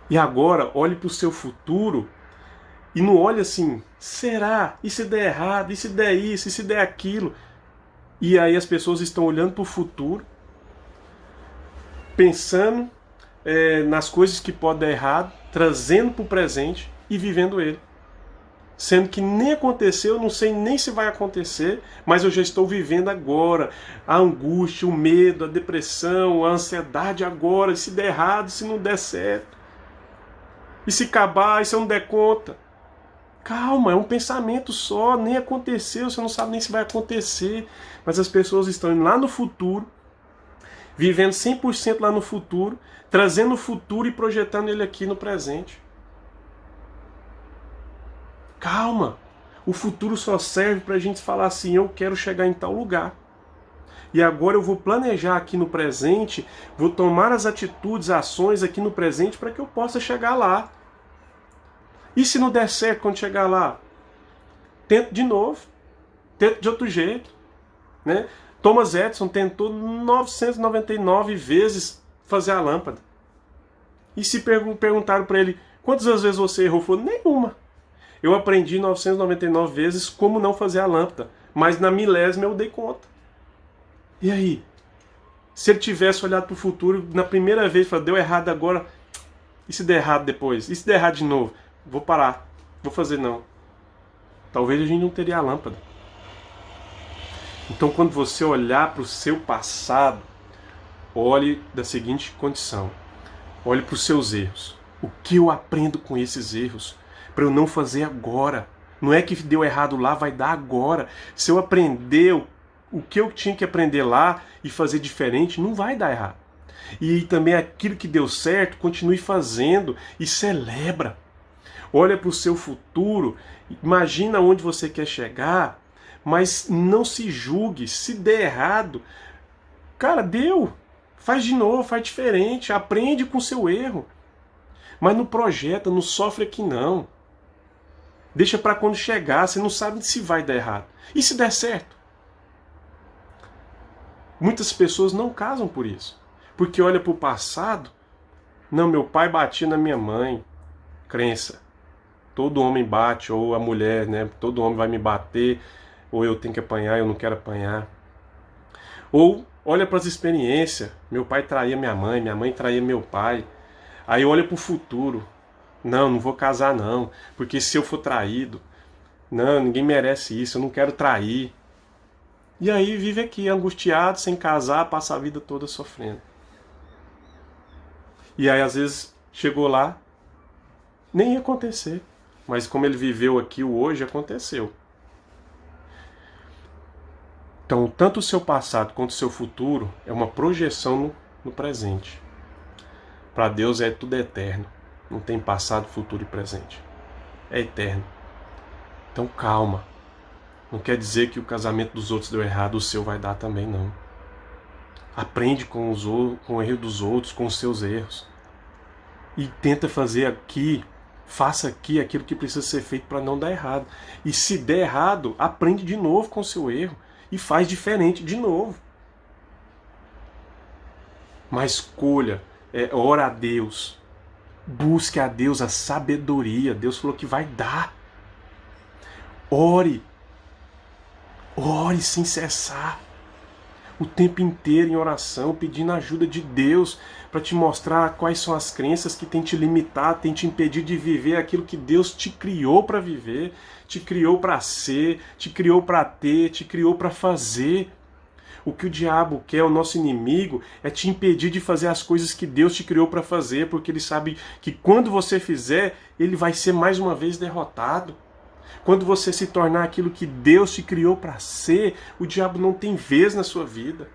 E agora olhe para o seu futuro e não olhe assim, será? E se der errado? E se der isso? E se der aquilo? E aí as pessoas estão olhando para o futuro, pensando nas coisas que podem dar errado, trazendo para o presente e vivendo ele. Sendo que nem aconteceu, não sei nem se vai acontecer, mas eu já estou vivendo agora a angústia, o medo, a depressão, a ansiedade agora, se der errado, se não der certo. E se acabar, e se eu não der conta? Calma, é um pensamento só, nem aconteceu, você não sabe nem se vai acontecer. Mas as pessoas estão indo lá no futuro, vivendo 100% lá no futuro, trazendo o futuro e projetando ele aqui no presente. Calma, o futuro só serve para a gente falar assim, eu quero chegar em tal lugar. E agora eu vou planejar aqui no presente, vou tomar as atitudes, ações aqui no presente para que eu possa chegar lá. E se não der certo quando chegar lá? Tento de novo. Tento de outro jeito. Né? Thomas Edison tentou 999 vezes fazer a lâmpada. E se perguntaram para ele, quantas vezes você errou? Ele falou, nenhuma. Eu aprendi 999 vezes como não fazer a lâmpada. Mas na milésima eu dei conta. E aí? Se ele tivesse olhado para o futuro, na primeira vez, falou, deu errado agora, e se der errado depois? E se der errado de novo? Vou parar, vou fazer não. Talvez a gente não teria a lâmpada. Então quando você olhar para o seu passado, olhe da seguinte condição. Olhe para os seus erros. O que eu aprendo com esses erros? Para eu não fazer agora. Não é que deu errado lá, vai dar agora. Se eu aprender o que eu tinha que aprender lá e fazer diferente, não vai dar errado. E também aquilo que deu certo, continue fazendo e celebra. Olha para o seu futuro, imagina onde você quer chegar, mas não se julgue. Se der errado, cara, deu. Faz de novo, faz diferente, aprende com o seu erro. Mas não projeta, não sofre aqui não. Deixa para quando chegar, você não sabe se vai dar errado. E se der certo? Muitas pessoas não casam por isso. Porque olha para o passado, não, meu pai batia na minha mãe, crença. Todo homem bate, ou a mulher, né? Todo homem vai me bater, ou eu tenho que apanhar, eu não quero apanhar. Ou olha para as experiências, meu pai traía minha mãe traía meu pai. Aí olha para o futuro, não vou casar não, porque se eu for traído, não, ninguém merece isso, eu não quero trair. E aí vive aqui, angustiado, sem casar, passa a vida toda sofrendo. E aí às vezes chegou lá, nem ia acontecer. Mas como ele viveu aqui o hoje, aconteceu. Então, tanto o seu passado quanto o seu futuro é uma projeção no presente. Para Deus tudo é eterno. Não tem passado, futuro e presente. É eterno. Então calma. Não quer dizer que o casamento dos outros deu errado, o seu vai dar também não. Aprende com o erro dos outros, com os seus erros. E tenta fazer aqui, faça aqui aquilo que precisa ser feito para não dar errado. E se der errado, aprende de novo com o seu erro e faz diferente de novo. Mas colha, ora a Deus, busque a Deus a sabedoria. Deus falou que vai dar. Ore sem cessar, o tempo inteiro em oração, pedindo a ajuda de Deus para te mostrar quais são as crenças que tem te limitado, tem te impedido de viver aquilo que Deus te criou para viver, te criou para ser, te criou para ter, te criou para fazer. O que o diabo quer, o nosso inimigo, é te impedir de fazer as coisas que Deus te criou para fazer, porque ele sabe que quando você fizer, ele vai ser mais uma vez derrotado. Quando você se tornar aquilo que Deus te criou para ser, o diabo não tem vez na sua vida.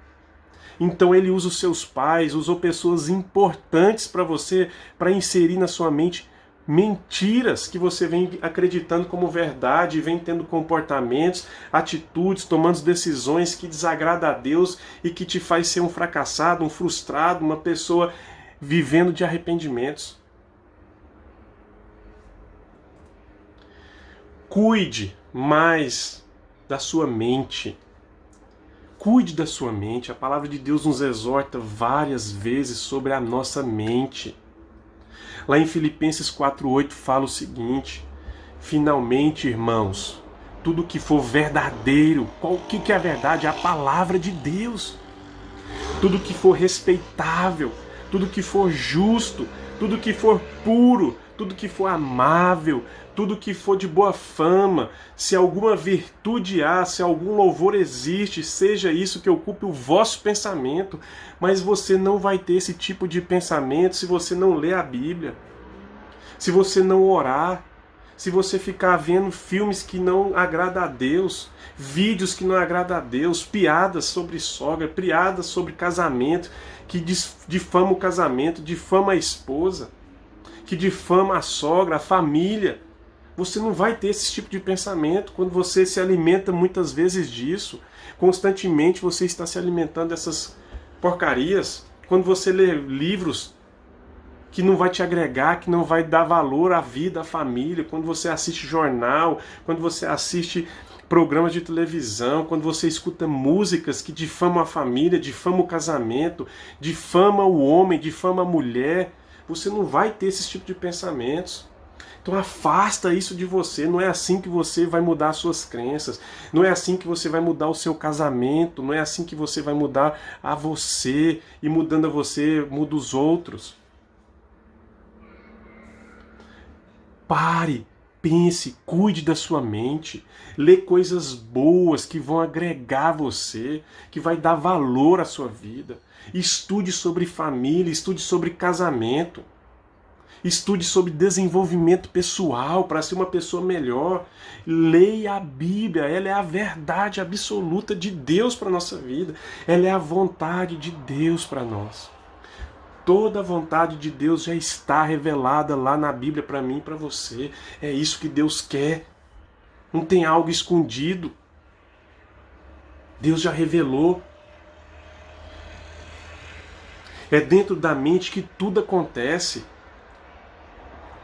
Então ele usa os seus pais, usou pessoas importantes para você, para inserir na sua mente mentiras que você vem acreditando como verdade, vem tendo comportamentos, atitudes, tomando decisões que desagradam a Deus e que te faz ser um fracassado, um frustrado, uma pessoa vivendo de arrependimentos. Cuide mais da sua mente. Cuide da sua mente. A palavra de Deus nos exorta várias vezes sobre a nossa mente. Lá em Filipenses 4:8 fala o seguinte: finalmente, irmãos, tudo que for verdadeiro, o que é a verdade? É a palavra de Deus. Tudo que for respeitável, tudo que for justo, tudo que for puro, tudo que for amável, tudo que for de boa fama, se alguma virtude há, se algum louvor existe, seja isso que ocupe o vosso pensamento. Mas você não vai ter esse tipo de pensamento se você não ler a Bíblia, se você não orar, se você ficar vendo filmes que não agradam a Deus, vídeos que não agradam a Deus, piadas sobre sogra, piadas sobre casamento, que difama o casamento, difama a esposa, que difama a sogra, a família. Você não vai ter esse tipo de pensamento quando você se alimenta muitas vezes disso. Constantemente você está se alimentando dessas porcarias. Quando você lê livros que não vai te agregar, que não vai dar valor à vida, à família. Quando você assiste jornal, quando você assiste programas de televisão, quando você escuta músicas que difamam a família, difamam o casamento, difamam o homem, difamam a mulher, você não vai ter esse tipo de pensamentos. Então afasta isso de você. Não é assim que você vai mudar as suas crenças. Não é assim que você vai mudar o seu casamento. Não é assim que você vai mudar a você. E mudando a você, muda os outros. Pare, pense, cuide da sua mente. Lê coisas boas que vão agregar você, que vai dar valor à sua vida. Estude sobre família, estude sobre casamento. Estude sobre desenvolvimento pessoal para ser uma pessoa melhor. Leia a Bíblia, ela é a verdade absoluta de Deus para a nossa vida. Ela é a vontade de Deus para nós. Toda a vontade de Deus já está revelada lá na Bíblia para mim e para você. É isso que Deus quer. Não tem algo escondido. Deus já revelou. É dentro da mente que tudo acontece.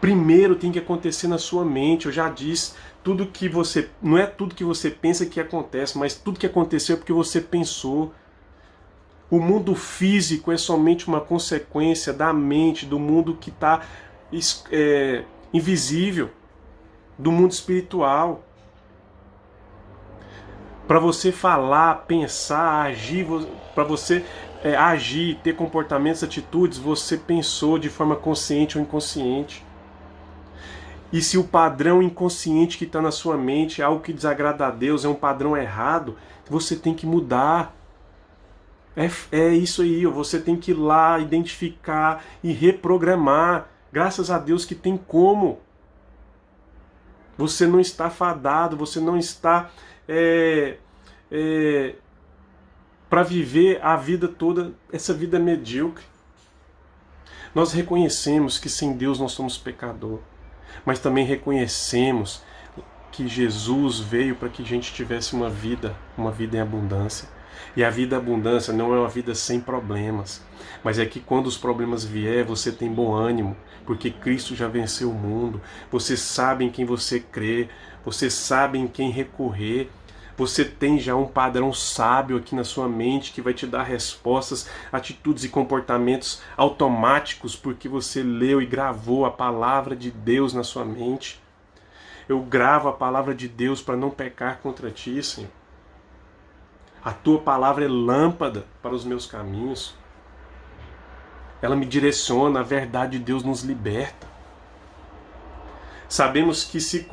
Primeiro tem que acontecer na sua mente. Eu já disse, não é tudo que você pensa que acontece, mas tudo que aconteceu é porque você pensou. O mundo físico é somente uma consequência da mente, do mundo que está invisível, do mundo espiritual. Para você falar, pensar, agir, para você agir, ter comportamentos, atitudes, você pensou de forma consciente ou inconsciente. E se o padrão inconsciente que está na sua mente é algo que desagrada a Deus, é um padrão errado, você tem que mudar. É isso aí, você tem que ir lá, identificar e reprogramar. Graças a Deus que tem como. Você não está fadado, você não está para viver a vida toda, essa vida medíocre. Nós reconhecemos que sem Deus nós somos pecador, mas também reconhecemos que Jesus veio para que a gente tivesse uma vida em abundância. E a vida em abundância não é uma vida sem problemas, mas é que quando os problemas vier, você tem bom ânimo, porque Cristo já venceu o mundo. Você sabe em quem você crê, você sabe em quem recorrer, Você tem já um padrão sábio aqui na sua mente que vai te dar respostas, atitudes e comportamentos automáticos porque você leu e gravou a palavra de Deus na sua mente. Eu gravo a palavra de Deus para não pecar contra ti, Senhor. A tua palavra é lâmpada para os meus caminhos. Ela me direciona, a verdade de Deus nos liberta. Sabemos que se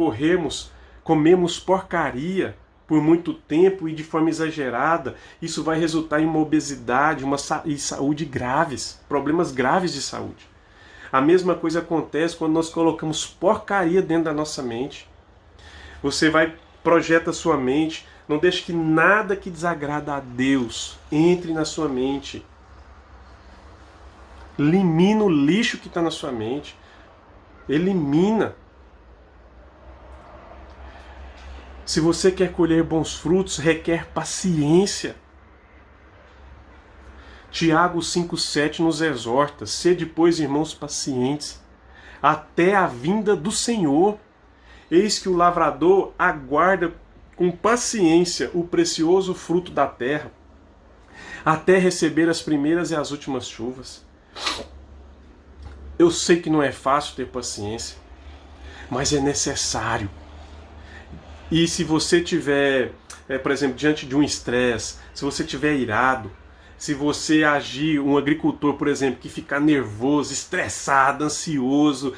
comemos porcaria por muito tempo e de forma exagerada, isso vai resultar em uma obesidade e saúde graves, problemas graves de saúde. A mesma coisa acontece quando nós colocamos porcaria dentro da nossa mente. Você projeta a sua mente, não deixe que nada que desagrada a Deus entre na sua mente. Elimina o lixo que está na sua mente. Elimina. Se você quer colher bons frutos, requer paciência. Tiago 5,7 nos exorta: sede, pois, irmãos, pacientes, até a vinda do Senhor. Eis que o lavrador aguarda com paciência o precioso fruto da terra, até receber as primeiras e as últimas chuvas. Eu sei que não é fácil ter paciência, mas é necessário. E se você tiver, por exemplo, diante de um estresse, se você tiver irado, se você agir, um agricultor, por exemplo, que ficar nervoso, estressado, ansioso,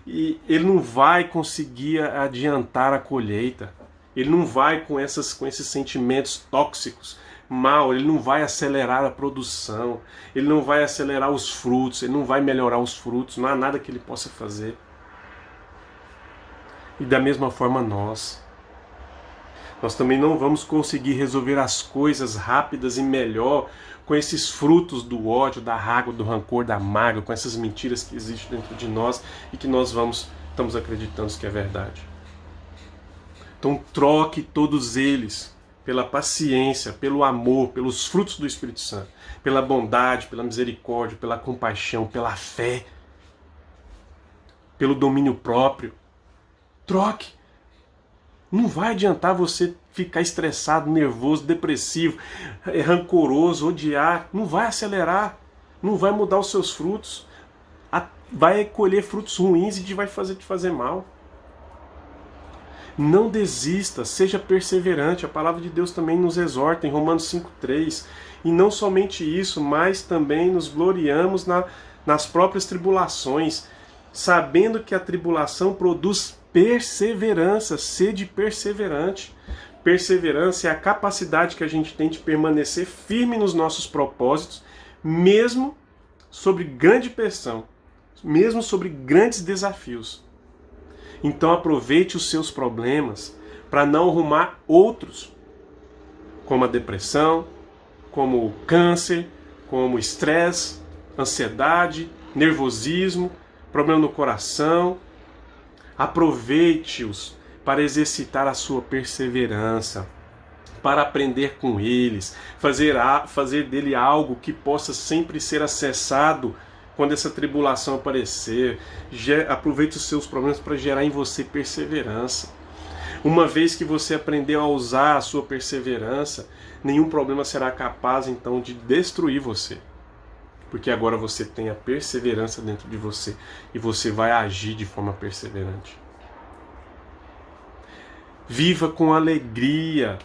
e ele não vai conseguir adiantar a colheita. Ele não vai com esses sentimentos tóxicos mal, ele não vai acelerar a produção, ele não vai acelerar os frutos, ele não vai melhorar os frutos, não há nada que ele possa fazer. E da mesma forma nós também não vamos conseguir resolver as coisas rápidas e melhor com esses frutos do ódio, da raiva, do rancor, da mágoa, com essas mentiras que existem dentro de nós e que nós estamos acreditando que é verdade. Então troque todos eles pela paciência, pelo amor, pelos frutos do Espírito Santo, pela bondade, pela misericórdia, pela compaixão, pela fé, pelo domínio próprio. Troque. Não vai adiantar você ficar estressado, nervoso, depressivo, rancoroso, odiar. Não vai acelerar, não vai mudar os seus frutos. Vai colher frutos ruins e vai te fazer mal. Não desista, seja perseverante. A palavra de Deus também nos exorta em Romanos 5,3. E não somente isso, mas também nos gloriamos nas próprias tribulações, sabendo que a tribulação produz perseverança. Sede perseverante. Perseverança é a capacidade que a gente tem de permanecer firme nos nossos propósitos, mesmo sobre grande pressão, mesmo sobre grandes desafios. Então aproveite os seus problemas para não arrumar outros, como a depressão, como o câncer, como o estresse, ansiedade, nervosismo, problema no coração. Aproveite-os para exercitar a sua perseverança, para aprender com eles, fazer dele algo que possa sempre ser acessado quando essa tribulação aparecer. Aproveite os seus problemas para gerar em você perseverança. Uma vez que você aprendeu a usar a sua perseverança, nenhum problema será capaz então de destruir você. Porque agora você tem a perseverança dentro de você e você vai agir de forma perseverante. Viva com alegria.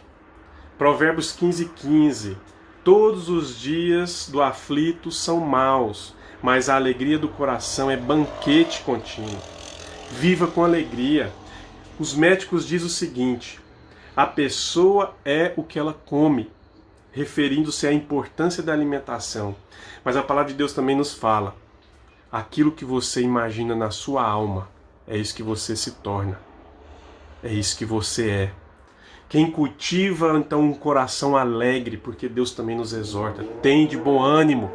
Provérbios 15:15. Todos os dias do aflito são maus, mas a alegria do coração é banquete contínuo. Viva com alegria. Os médicos dizem o seguinte: a pessoa é o que ela come, referindo-se à importância da alimentação. Mas a palavra de Deus também nos fala: aquilo que você imagina na sua alma, é isso que você se torna. É isso que você é. Quem cultiva então um coração alegre, porque Deus também nos exorta, tem de bom ânimo,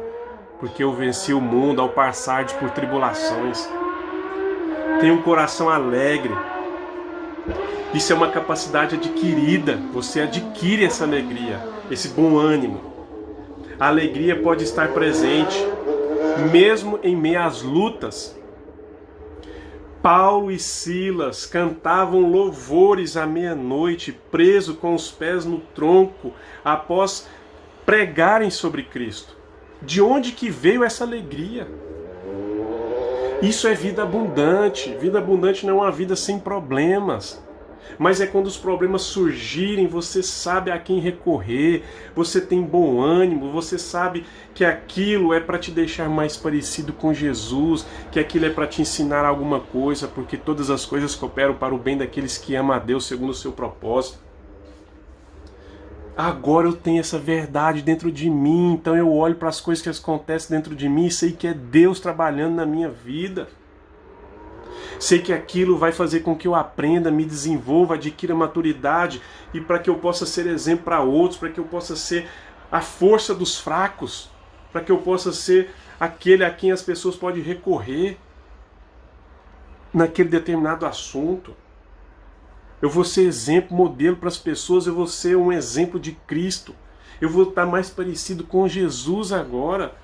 porque eu venci o mundo ao passar por tribulações. Tem um coração alegre. Isso é uma capacidade adquirida. Você adquire essa alegria, esse bom ânimo. A alegria pode estar presente mesmo em meio às lutas. Paulo e Silas cantavam louvores à meia-noite, preso com os pés no tronco, após pregarem sobre Cristo. De onde que veio essa alegria? Isso é vida abundante. Vida abundante não é uma vida sem problemas. Mas é quando os problemas surgirem, você sabe a quem recorrer, você tem bom ânimo, você sabe que aquilo é para te deixar mais parecido com Jesus, que aquilo é para te ensinar alguma coisa, porque todas as coisas cooperam para o bem daqueles que amam a Deus segundo o seu propósito. Agora eu tenho essa verdade dentro de mim, então eu olho para as coisas que acontecem dentro de mim e sei que é Deus trabalhando na minha vida. Sei que aquilo vai fazer com que eu aprenda, me desenvolva, adquira maturidade e para que eu possa ser exemplo para outros, para que eu possa ser a força dos fracos, para que eu possa ser aquele a quem as pessoas podem recorrer naquele determinado assunto. Eu vou ser exemplo, modelo para as pessoas, eu vou ser um exemplo de Cristo. Eu vou estar mais parecido com Jesus agora.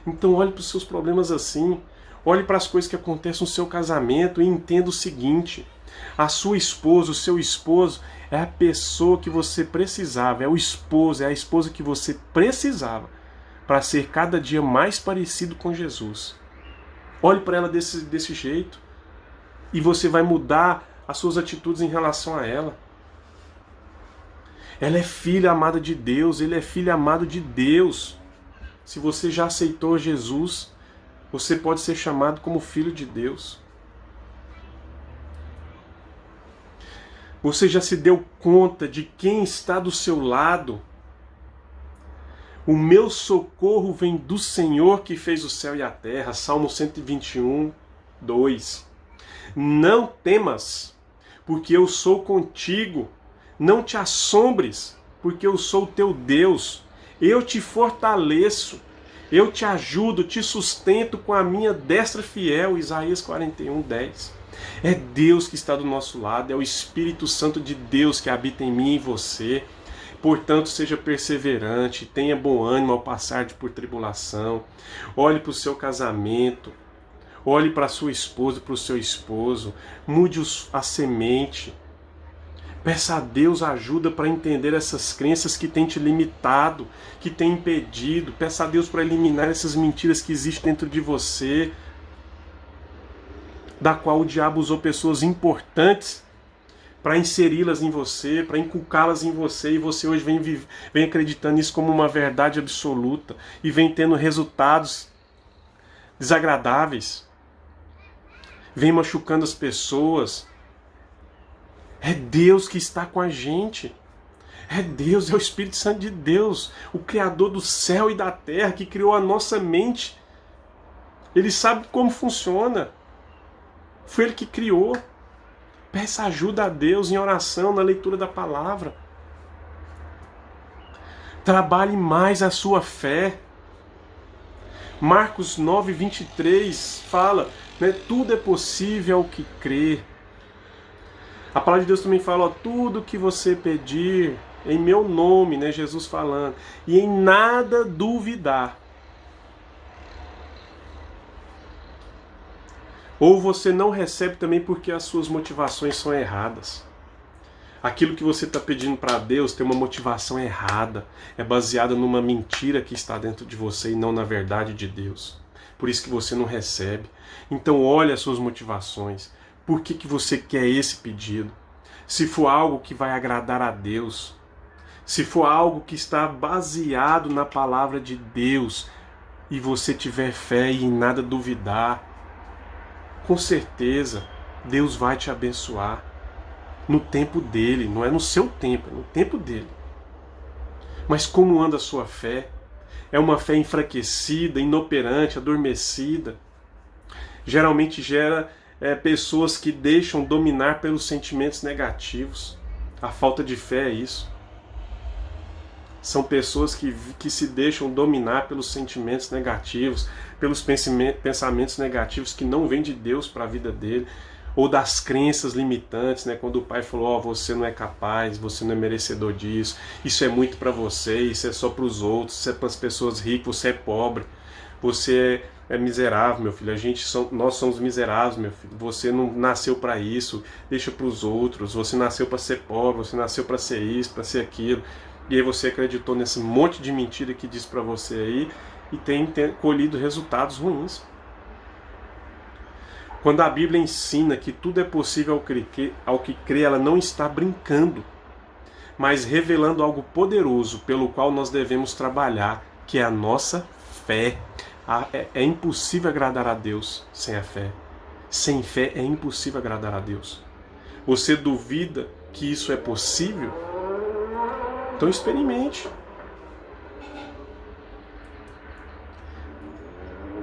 Então olhe para os seus problemas assim. Olhe para as coisas que acontecem no seu casamento e entenda o seguinte: a sua esposa, o seu esposo é a pessoa que você precisava, é o esposo, é a esposa que você precisava para ser cada dia mais parecido com Jesus. Olhe para ela desse jeito e você vai mudar as suas atitudes em relação a ela. Ela é filha amada de Deus, ele é filho amado de Deus. Se você já aceitou Jesus, você pode ser chamado como filho de Deus. Você já se deu conta de quem está do seu lado? O meu socorro vem do Senhor que fez o céu e a terra. Salmo 121, 2. Não temas, porque eu sou contigo. Não te assombres, porque eu sou o teu Deus. Eu te fortaleço. Eu te ajudo, te sustento com a minha destra fiel. Isaías 41, 10. É Deus que está do nosso lado, é o Espírito Santo de Deus que habita em mim e em você. Portanto, seja perseverante, tenha bom ânimo ao passar por tribulação. Olhe para o seu casamento, olhe para a sua esposa, para o seu esposo. Mude a semente. Peça a Deus ajuda para entender essas crenças que têm te limitado, que têm impedido. Peça a Deus para eliminar essas mentiras que existem dentro de você, da qual o diabo usou pessoas importantes para inseri-las em você, para inculcá-las em você, e você hoje vem acreditando nisso como uma verdade absoluta e vem tendo resultados desagradáveis, vem machucando as pessoas. É Deus que está com a gente. É Deus, é o Espírito Santo de Deus, o Criador do céu e da terra, que criou a nossa mente. Ele sabe como funciona. Foi Ele que criou. Peça ajuda a Deus em oração, na leitura da palavra. Trabalhe mais a sua fé. Marcos 9, 23 fala, né, tudo é possível ao que crê. A palavra de Deus também fala, ó, tudo que você pedir em meu nome, né, Jesus falando, e em nada duvidar. Ou você não recebe também porque as suas motivações são erradas. Aquilo que você está pedindo para Deus tem uma motivação errada, é baseada numa mentira que está dentro de você e não na verdade de Deus. Por isso que você não recebe. Então olhe as suas motivações. Por que você quer esse pedido? Se for algo que vai agradar a Deus, se for algo que está baseado na palavra de Deus, e você tiver fé e em nada duvidar, com certeza Deus vai te abençoar no tempo dele, não é no seu tempo, é no tempo dele. Mas como anda a sua fé? É uma fé enfraquecida, inoperante, adormecida. Geralmente gera pessoas que deixam dominar pelos sentimentos negativos. A falta de fé é isso. São pessoas que se deixam dominar pelos sentimentos negativos, pelos pensamentos negativos que não vêm de Deus para a vida dele, ou das crenças limitantes, né? Quando o pai falou, ó, você não é capaz, você não é merecedor disso, isso é muito para você, isso é só para os outros, isso é para as pessoas ricas, você é pobre, você é miserável, meu filho. Nós somos miseráveis, meu filho. Você não nasceu para isso. Deixa para os outros. Você nasceu para ser pobre. Você nasceu para ser isso, para ser aquilo. E aí você acreditou nesse monte de mentira que diz para você aí e tem colhido resultados ruins. Quando a Bíblia ensina que tudo é possível ao que crê, ela não está brincando, mas revelando algo poderoso pelo qual nós devemos trabalhar, que é a nossa fé. É impossível agradar a Deus sem a fé. Sem fé é impossível agradar a Deus. Você duvida que isso é possível? Então experimente.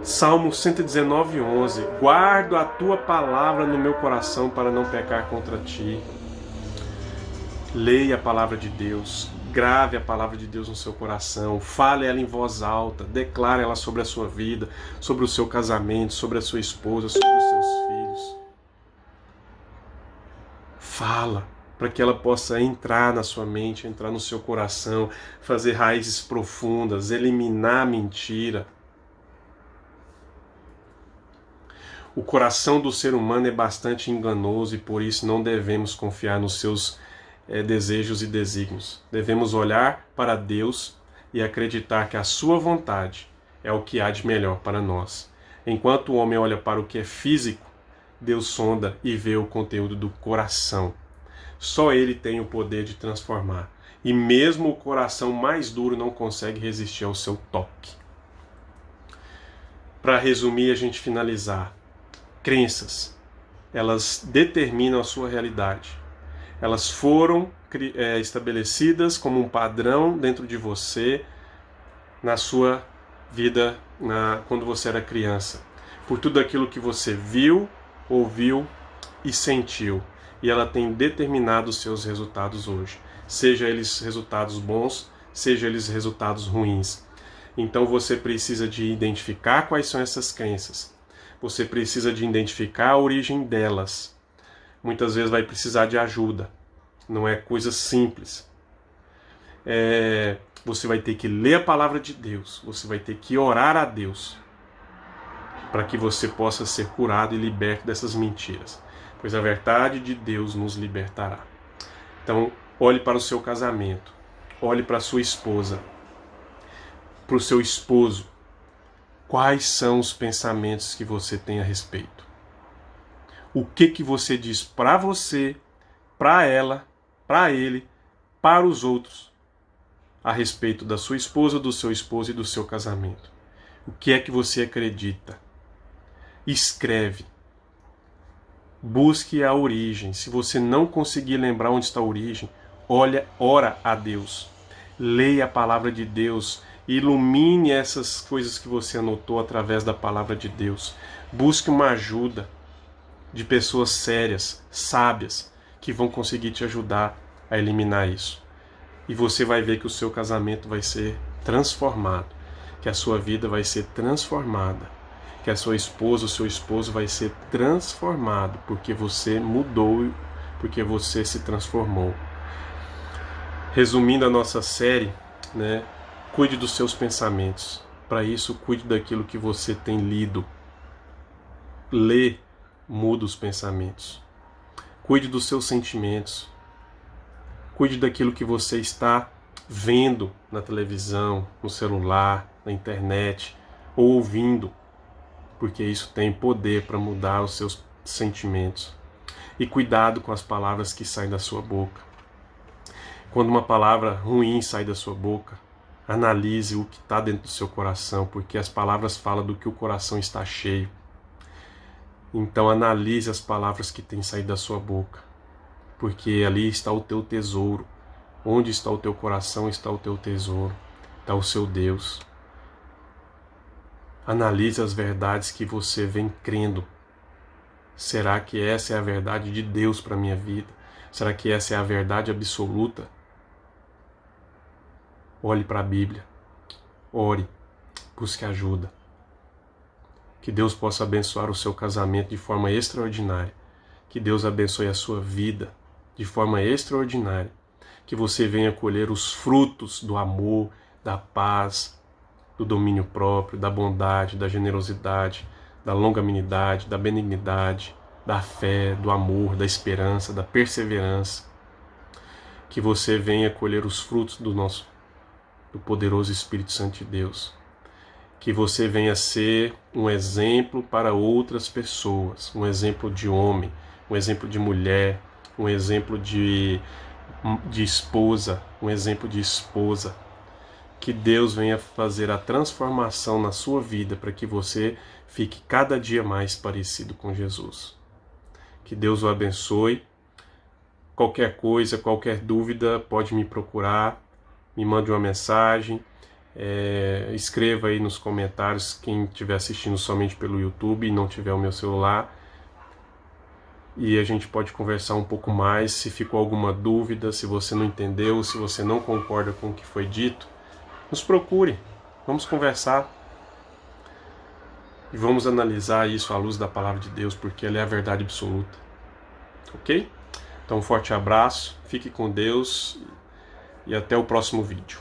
Salmo 119:11. Guardo a tua palavra no meu coração para não pecar contra ti. Leia a palavra de Deus, grave a palavra de Deus no seu coração, fale ela em voz alta, declare ela sobre a sua vida, sobre o seu casamento, sobre a sua esposa, sobre os seus filhos. Fala, para que ela possa entrar na sua mente, entrar no seu coração, fazer raízes profundas, eliminar a mentira. O coração do ser humano é bastante enganoso e por isso não devemos confiar nos seus desejos e desígnios. Devemos olhar para Deus e acreditar que a sua vontade é o que há de melhor para nós. Enquanto o homem olha para o que é físico, Deus sonda e vê o conteúdo do coração. Só Ele tem o poder de transformar. E mesmo o coração mais duro não consegue resistir ao seu toque. Para resumir e a gente finalizar, crenças, elas determinam a sua realidade. Elas foram estabelecidas como um padrão dentro de você na sua vida quando você era criança. Por tudo aquilo que você viu, ouviu e sentiu. E ela tem determinado os seus resultados hoje. Seja eles resultados bons, seja eles resultados ruins. Então você precisa de identificar quais são essas crenças. Você precisa de identificar a origem delas. Muitas vezes vai precisar de ajuda. Não é coisa simples. Você vai ter que ler a palavra de Deus. Você vai ter que orar a Deus para que você possa ser curado e liberto dessas mentiras. Pois a verdade de Deus nos libertará. Então, olhe para o seu casamento. Olhe para a sua esposa. Para o seu esposo. Quais são os pensamentos que você tem a respeito? O que você diz para você, para ela, para ele, para os outros, a respeito da sua esposa, do seu esposo e do seu casamento? O que é que você acredita? Escreve. Busque a origem. Se você não conseguir lembrar onde está a origem, ora a Deus. Leia a palavra de Deus. Ilumine essas coisas que você anotou através da palavra de Deus. Busque uma ajuda de pessoas sérias, sábias, que vão conseguir te ajudar a eliminar isso. E você vai ver que o seu casamento vai ser transformado, que a sua vida vai ser transformada, que a sua esposa, o seu esposo vai ser transformado, porque você mudou, porque você se transformou. Resumindo a nossa série, cuide dos seus pensamentos. Para isso, cuide daquilo que você tem lido. Lê, muda os pensamentos. Cuide dos seus sentimentos. Cuide daquilo que você está vendo na televisão, no celular, na internet, ou ouvindo, porque isso tem poder para mudar os seus sentimentos. E cuidado com as palavras que saem da sua boca. Quando uma palavra ruim sai da sua boca, analise o que está dentro do seu coração, porque as palavras falam do que o coração está cheio. Então analise as palavras que têm saído da sua boca, porque ali está o teu tesouro. Onde está o teu coração, está o teu tesouro, está o seu Deus. Analise as verdades que você vem crendo. Será que essa é a verdade de Deus para a minha vida? Será que essa é a verdade absoluta? Olhe para a Bíblia. Ore. Busque ajuda. Que Deus possa abençoar o seu casamento de forma extraordinária. Que Deus abençoe a sua vida de forma extraordinária. Que você venha colher os frutos do amor, da paz, do domínio próprio, da bondade, da generosidade, da longanimidade, da benignidade, da fé, do amor, da esperança, da perseverança. Que você venha colher os frutos do poderoso Espírito Santo de Deus. Que você venha ser um exemplo para outras pessoas, um exemplo de homem, um exemplo de mulher, um exemplo de esposa, um exemplo de esposa. Que Deus venha fazer a transformação na sua vida para que você fique cada dia mais parecido com Jesus. Que Deus o abençoe. Qualquer coisa, qualquer dúvida, pode me procurar, me mande uma mensagem, escreva aí nos comentários quem estiver assistindo somente pelo YouTube e não tiver o meu celular. E a gente pode conversar um pouco mais. Se ficou alguma dúvida, se você não entendeu, se você não concorda com o que foi dito, nos procure, vamos conversar e vamos analisar isso à luz da palavra de Deus, porque ela é a verdade absoluta, ok? Então um forte abraço, fique com Deus e até o próximo vídeo.